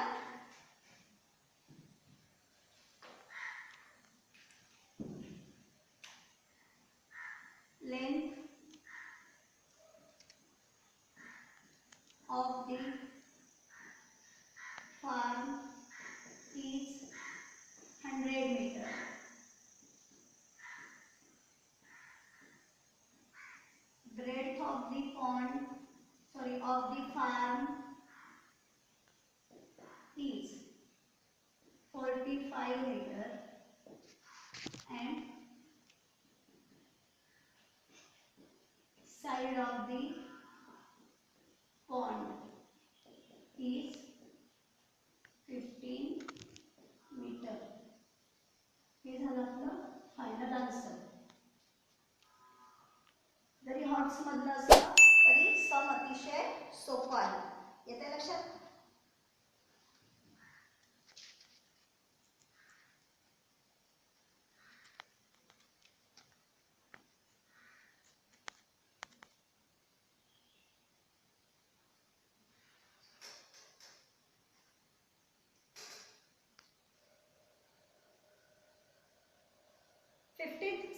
A: Length of the farm is 100 मीटर. Breadth of the pond, of the farm is 45 meter and side of the pond is 15 meter. हे झालं आपलं फायनल आन्सर. जरी हॉट्स मधलं असलं तरी सम अतिशय सोपं आहे. येते लक्षात.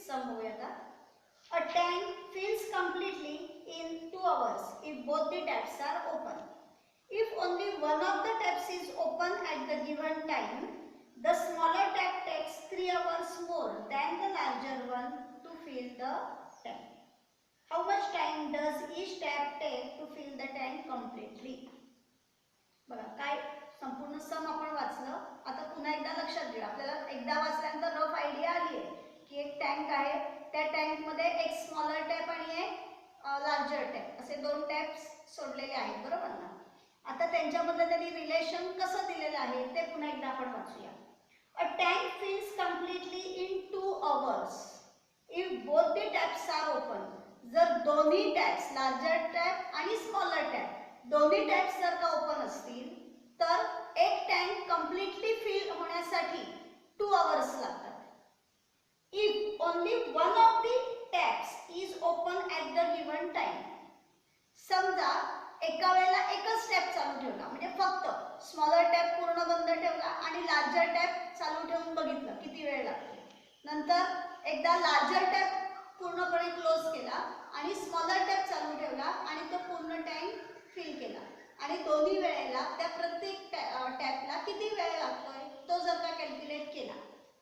A: सम होऊया आता. A tank fills completely in 2 hours if both the taps are open. If only one of the taps is open at the given time, the smaller tap takes 3 hours more than the larger one to fill the tank. How much time does each tap take to fill the tank completely? बघा काय संपूर्ण सम आपण वाचलं. आता पुन्हा एकदा लक्षात घ्या. आपल्याला एकदा वाचल्यानंतर रफ आयडिया आली आहे की एक टँक आहे. त्या टँक मध्ये एक स्मॉलर टॅप आणि एक लार्जर टॅप असे 2 टॅप्स सोडलेले आहेत. बरोबर ना. आता त्यांच्यामध्ये त्यांनी रिलेशन कसं दिलेलं आहे ते पुन्हा एकदा आपण वाचूया. A tank fills completely in 2 hours if both the taps are open, जर दोन्ही टॅप्स लार्जर टॅप आणि स्मॉलर टॅप दोन्ही टॅप्स जर का ओपन असतील तर एक टँक कम्प्लिटली फिल होण्यासाठी 2 आवर्स लागतात. If only one of the taps is open at the given time, समजा एका वेळेला एकच टॅप चालू ठेवला म्हणजे फक्त स्मॉलर टॅप पूर्ण बंद ठेवला आणि लार्जर टॅप चालू ठेवून बघितलं किती वेळ लागतो. नंतर एकदा लार्जर टॅप पूर्णपणे क्लोज केला आणि स्मॉलर टॅप चालू ठेवला आणि तो पूर्ण टँक फिल केला आणि दोन्ही वेळेला त्या प्रत्येक टॅपला किती वेळ लागतोय तो जर का कॅल्क्युलेट केला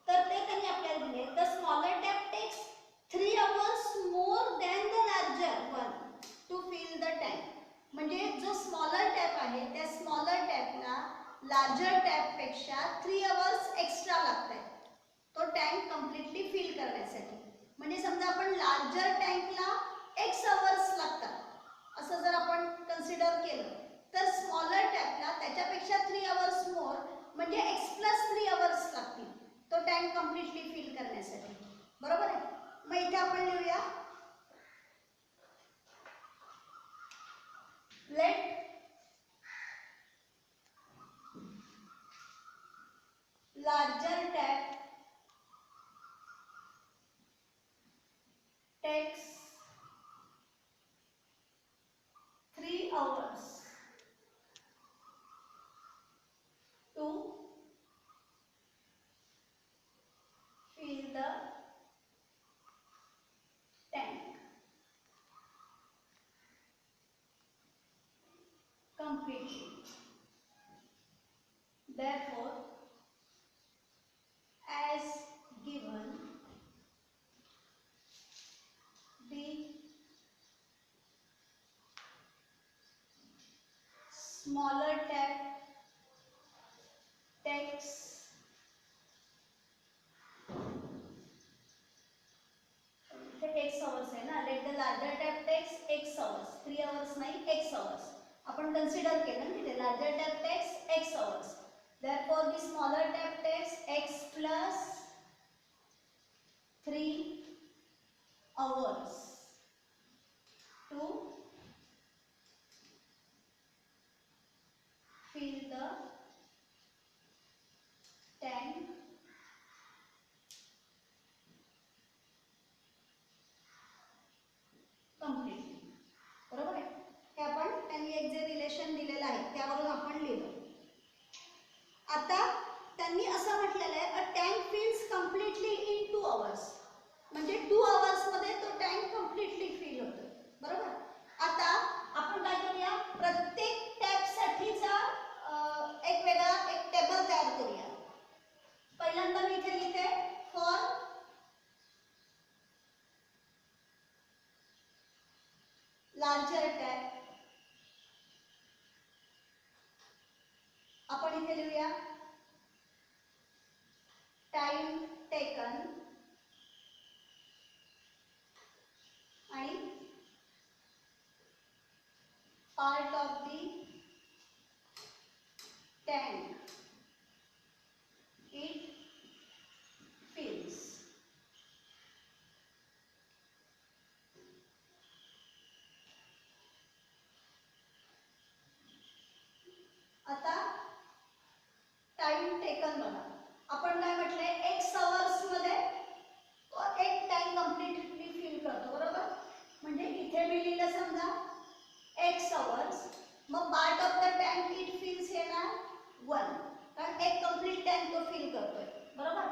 A: तर ते त्यांनी आपल्याला दिले. The smaller tap takes 3 hours more than the larger one to fill the tank. म्हणजे जो स्मॉलर टॅप आहे त्या स्मॉलर टॅपला लार्जर टॅपपेक्षा 3 आवर्स एक्स्ट्रा लागतात तो टँक कम्प्लिटली फिल करण्यासाठी. म्हणजे समजा आपण लार्जर टँकला x आवर्स लागतात असं जर आपण कन्सिडर केलं तर स्मॉलर टॅपला त्याच्यापेक्षा 3 आवर्स मोर म्हणजे x+3 आवर्स लागतील तो टँक कम्प्लिटली फिल करण्यासाठी. बरोबर आहे. मग इथे आपण लिहूया let larger tap takes 3 hours to fill the tank completely. Therefore, as given, the smaller tap takes x hours आहे ना. Let the larger tap takes x hours, 3 hours नाही x hours आपण कन्सिडर केलं ना तिथे. Larger tap takes x hours, therefore the smaller tap takes x plus 3 hours to fill the tank completely. बरोबर आहे. हे आपण त्यांनी एक जे रिलेशन दिलेलं आहे त्यावरून आपण लिहिलं. आता त्यांनी असं म्हटलेलं आहे a tank fills completely in 2 hours, म्हणजे 2 आवर्स मध्ये तो टँक कम्प्लिटली फिल होतो. बरोबर. आता आपण काय करूया प्रत्येक टॅप साठीचा एक वेगळा एक टेबल तयार करूया. पहिल्यांदा मी इथे लिहिते फॉर लार्जर टॅप. आपण इथे लिहूया टाइम टेकन आणि part of the tank it fills. आता टाइम टेकन बघा. आपण काय म्हटलंय x आवर्स मध्ये एक टँक कम्प्लिटली फिल करतो. बरोबर. म्हणजे इथे मी लिहिलं समजा x आवर्स, मग part of the tank it fills येणार 1 कारण एक कम्प्लीट टँक तो फिल करतोय. बरोबर.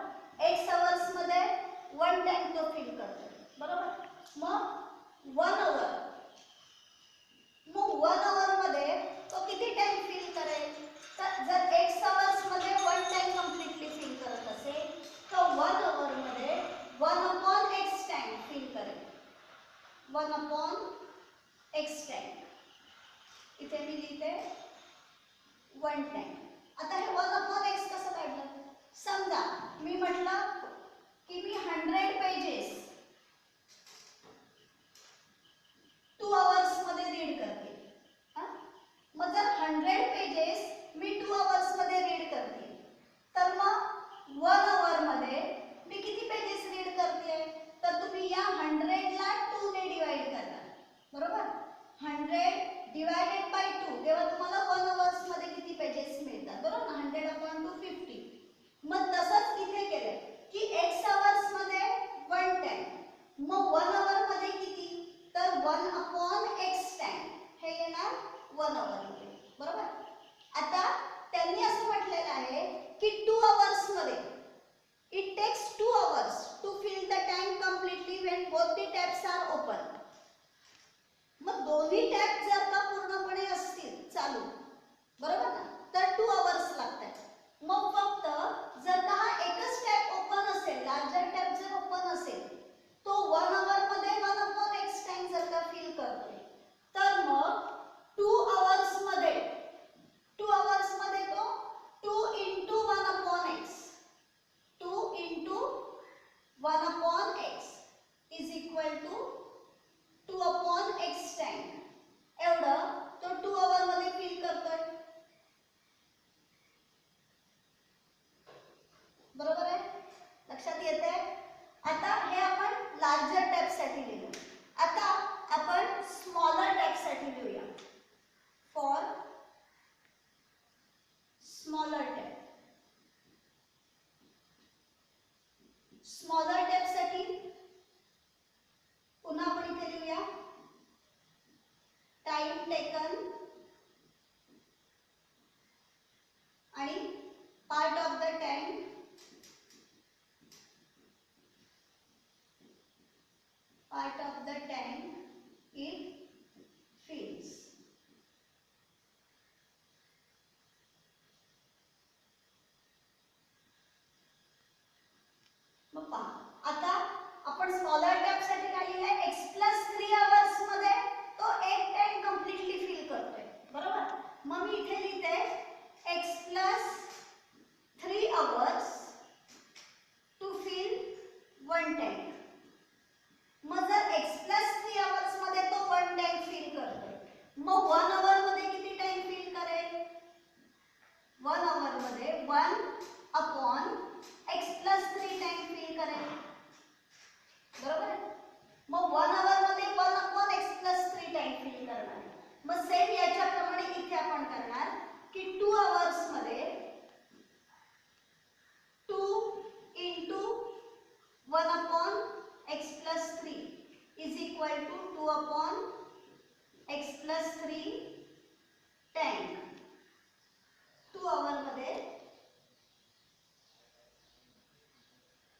A: x आवर्स मध्ये 1 टँक तो फिल करतोय. बरोबर. मग 1 आवर, मग 1 आवर मध्ये तो किती टँक फिल करेल तर जर x आवर्स मध्ये 1 टँक कम्प्लिटली फिल करत असेल तर 1 आवर मध्ये 1/x टँक फिल करेल. 1/x टँक इथे मी लिहिते 1 टँक. आता हे 1/x कसं काढलं. समजा मी म्हटलं की मी 100 पेजेस 2 आवर्स मध्ये रीड करते. मग जर 100 पेजेस मी 2 आवर्स मध्ये रीड करते तर मग 1 आवर मध्ये मी किती पेजेस रीड करते तर तुम्ही या तेव्हा तुम्हाला 1 आवर्स मध्ये किती पेजेस मिळतात, बरोबर ना, 100/250. मग तसंच इथे केलंय की x आवर्स मध्ये 1 टाइम, मग 1 आवर मध्ये किती, तर 1/x टाइम हे येणार 1 आवर मध्ये, बरोबर. आता त्यांनी असं म्हटलेलं आहे की 2 आवर्स मध्ये it takes 2 hours to fill the tank completely when both the taps are open. मग दोन्ही टॅप जर का पूर्णपणे असतील चालू, बरोबर ना, तर 2 आवर्स लागतात. मग फक्त जर का हा एकच टॅप ओपन असेल, लार्जर टॅप जर ओपन असेल, तो 1 आवर मध्ये 1/x टाइम जर का फिल करतोय, तर मग 2 आवर्स मध्ये तो 2 into 1/x 2 into 1/x is equal to 2/x time एवढं तो 2 आवर मध्ये फिल करतोय, बरोबर आहे, लक्षात येते. आता हे आपण लार्जर टॅप साठी लिहिलं. आता आपण स्मॉलर टॅप साठी लिहूया. For smaller tap, smaller tap साठी पुन्हा आपण इथे लिहूया टाइम टेकन आणि part of the time it fills. मग पहा, आता आपण स्मॉलर टॅप साठी काय लिहिलंय, x+3 आवर्स मध्ये तो एक टाइम कम्प्लीटली फिल करतोय, बरोबर. मग मी इथे लिहिते x+3 hours to fill 1 time. मग जर x+3 आवर्स मध्ये तो 1 टाइम फिल करतोय, मग 1 आवर मध्ये किती टाइम फिल करेल, 1 आवर मध्ये 1/x+3 टाइम फिल करेल, बरोबर. मग 1 आवर मध्ये 1/x+3 टाइम फिल करणार. मग सेम याच्याप्रमाणे इथे आपण करणार की 2 आवर्स मध्ये 2 into 1/x+3 is equal to 2/x+3 time 2 आवर मध्ये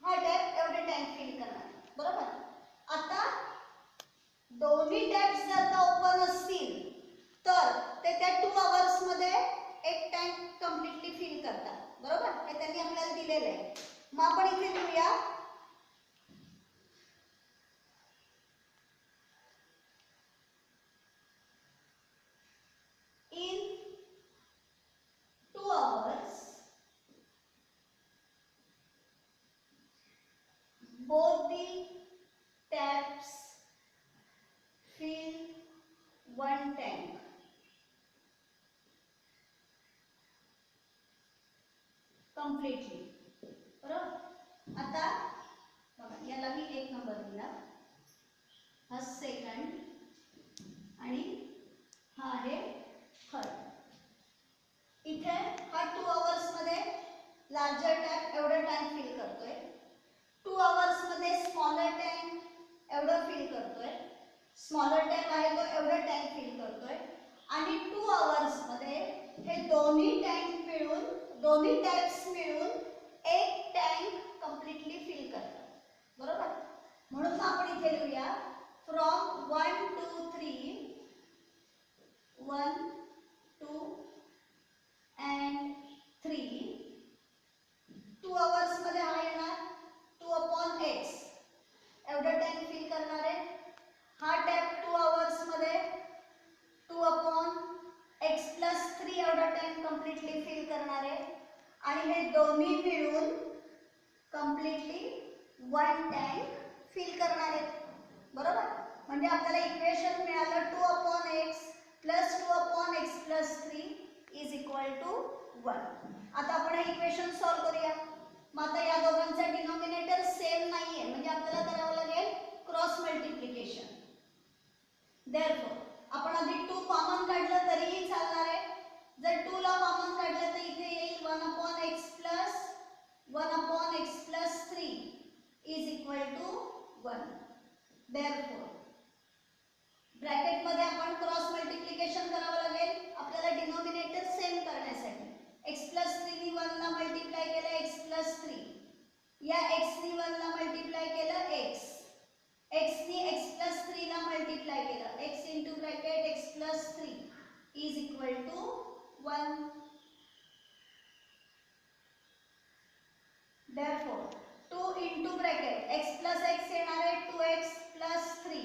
A: हा टॅप एवढे टाइम फिल करणार, बरोबर. आता दोन्ही टॅप्स जर का ओपन असतील तर ते त्या 2 आवर्स मध्ये एक टाइम कम्प्लीटली फिल करतात, बरोबर. हे त्यांनी आपल्याला दिलेलं आहे. मग आपण इथे लिहूया in 2 hours both the taps fill 1 tank. completely, बरोबर. आता बघा, याला मी 1 नंबर दिला, हा सेकंड आणि हा आहे थर्ड. इथे हा 2 आवर्स मध्ये लार्जर टॅप एवढा टाइम फिल करतोय, 2 आवर्स मध्ये स्मॉलर टाइम एवढं फिल करतोय, स्मॉलर टॅप आहे तो एवढा टाइम फिल करतोय, आणि 2 आवर्स मध्ये हे दोन्ही टाइम मिळून, दोन्ही टॅप्स मिळून एक टँक कम्प्लीटली फिल करतात, बरोबर. म्हणून आपण इथे लिहूया फ्रॉम 1 2 3 1 2 and 3 2 आवर्स मध्ये हा येणार 2/x एवढा टाइम फिल करणार आहे. हा टॅप 2 आवर्स मध्ये 2/x+3 एवढा टाइम कम्प्लीटली फिल करणार आहे, आणि हे दोन्ही मिळून कम्प्लीटली 1 टँक फिल करणार आहेत, बरोबर. म्हणजे आपल्याला इक्वेशन मिळालं 2/x plus 2/x+3 is equal to 1. आता आपण हे इक्वेशन सॉल्व करूया. मग आता या दोघांचा डिनॉमिनेटर सेम नाहीये, म्हणजे आपल्याला करावं लागेल क्रॉस मल्टिप्लिकेशन. देअरफॉर आपण आधी 2 कॉमन काढलं तरीही चालणार equal to 1. Therefore 2 into bracket x plus x येणार आहे 2x plus 3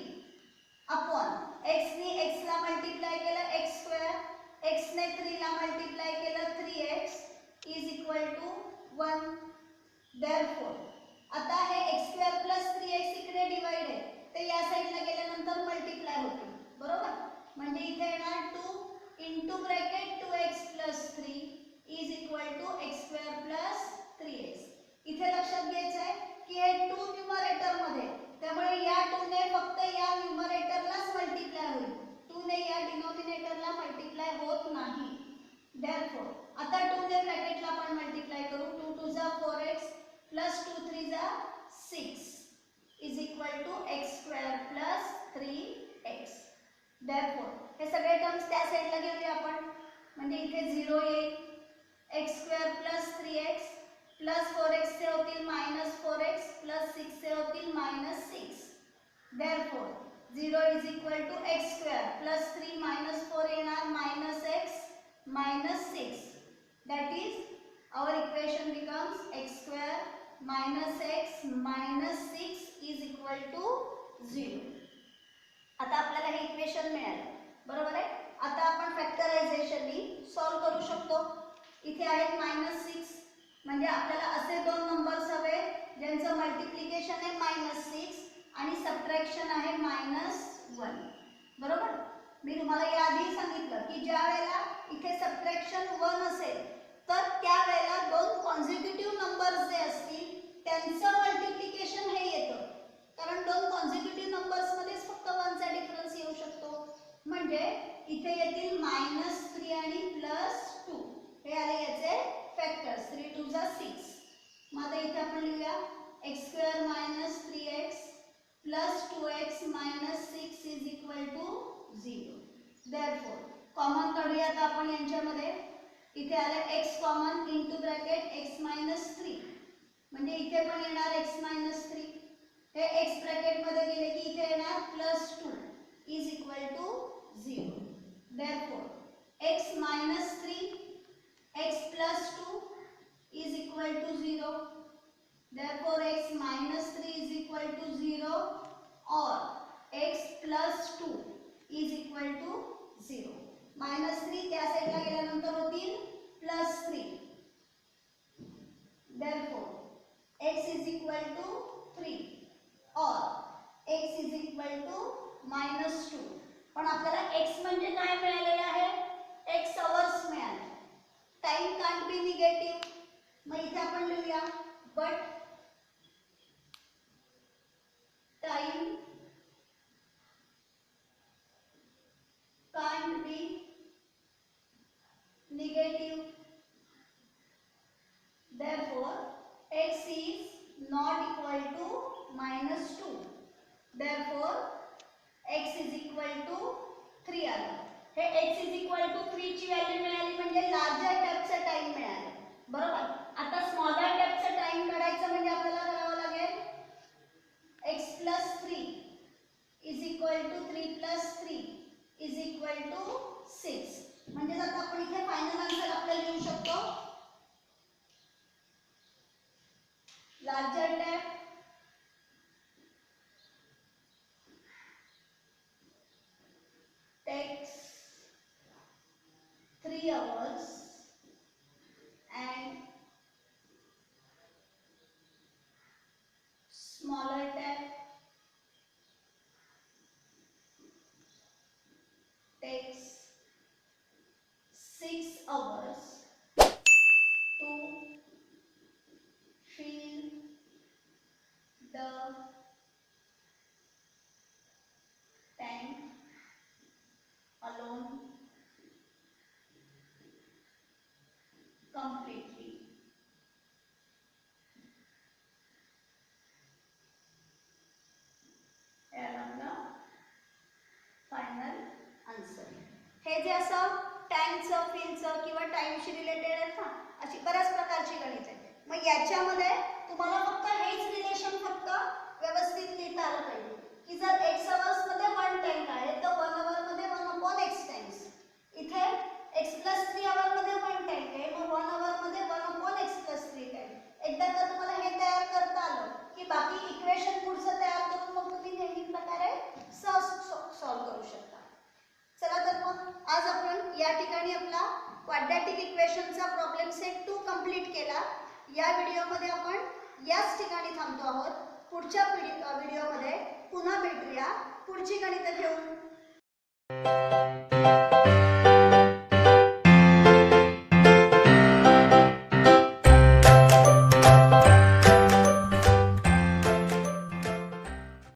A: अपॉन x ने x ला मल्टिप्लाय केलं x स्क्वेअर, x ने 3 ला मल्टिप्लाय केलं 3x is equal to 1. Therefore आता हे x स्क्वेअर प्लस 3x इकडे डिवाइड आहे ते या साइडला गेल्यानंतर मल्टिप्लाय होतील बरोबर. म्हणजे इथे येणार 2 into bracket 2x plus 3 is equal to x square plus 3x. इथे लक्षात घ्यायचं आहे की हे 2 न्यूमरेटर मध्ये, त्यामुळे या 2 ने फक्त या न्यूमरेटरलाच मल्टिप्लाय होईल, 2 ने या डिनॉमिनेटरला मल्टिप्लाय होत नाही. Therefore आता 2 ने ब्रॅकेटला आपण मल्टिप्लाय करू. 2 2 जा 4x प्लस 2 3 जा 6 is equal to x square plus 3x. Therefore हे सगळे टर्म्स त्या साइडला घेऊया आपण, म्हणजे इथे 0 येईल, x square plus 3x plus 4x से होतील माइनस 4x प्लस 6 से होतील minus 6. Therefore 0 is equal to x square plus 3 minus 4 येणार minus x minus 6. That is our equation becomes x square minus x minus 6 is equal to 0. आता आपल्याला हे equation मिळालं बरोबर आहे. आता आपण फॅक्टरायझेशननी सॉल्व करू शकतो. इथे आहेत -6 म्हणजे आपल्याला असे दोन नंबर्स हवे ज्यांचं मल्टिप्लिकेशन आहे -6 आणि सबट्रॅक्शन आहे -1 बरोबर. मी तुम्हाला याआधी सांगितलं की ज्या वेळेला इथे सबट्रॅक्शन 1 असेल तर त्या वेळेला दोन कॉन्सिक्युटिव्ह नंबर्स जे असतील त्यांचं मल्टिप्लिकेशन हे येतं, कारण दोन कॉन्सिक्युटिव्ह नंबर्स मध्ये फक्त 1 चा डिफरन्स येऊ शकतो. म्हणजे इथे येतील -3 आणि +2 हे आले याचे फॅक्टर्स. 3 2 जा 6. मग आता इथे आपण लिहूया x square minus 3x plus 2x minus 6 is equal to 0. Therefore common काढूया आता आपण यांच्यामध्ये. इथे आले x common into bracket x minus 3 म्हणजे इथे पण येणार x मायनस 3. हे x ब्रॅकेट मध्ये गेले की इथे येणार +2 is equal to 0. Therefore x minus 3 x plus 2 is equal to 0. Therefore x minus 3 is equal to 0 or x plus 2 is equal to 0. -3 त्या साइडला गेल्यानंतर होतील +3. Therefore x is equal to 3 or x is equal to -2. पण आपल्याला x म्हणजे काय मिळालेलं आहे, x अवर्स मिळाले. Time can't be negative. मग इथे आपण लिहूया but time can't be negative. Therefore x is not equal to -2. Therefore x is equal to 3 आलं. हे x is equal to 3 ची व्हॅल्यू मिळाली म्हणजे लार्जर टर्मचं टाइम मिळालं बरोबर. आता स्मॉलर टर्मचं टाइम काढायचं म्हणजे आपल्याला करावं लागेल x plus 3 is equal to 3 plus 3 is equal to 6. म्हणजे आता आपण इथे फायनल आन्सर आपल्याला लिहू शकतो larger term takes 3 hours and smaller tab takes 6 hours to fill the tank alone completely. Final answer. हे जे असं टँकचं फिलचं किंवा टाइमशी रिलेटेड आहेत ना, अशी बऱ्याच प्रकारची गणित आहेत. मग याच्यामध्ये तुम्हाला फक्त हेच रिलेशन फक्त व्यवस्थित लिहिता आलं पाहिजे की जर x अवर्स मध्ये 1 टँक आहे तर 1 अवर मध्ये 1/x टाइम्स. इथे क्वाड्रॅटिक इक्वेशनचा प्रॉब्लेम सेट 2 कंप्लीट केला. या व्हिडिओमध्ये आपण याच ठिकाणी थांबतो आहोत. पुढच्या व्हिडिओमध्ये पुन्हा भेटूया पुढची गणितं घेऊन.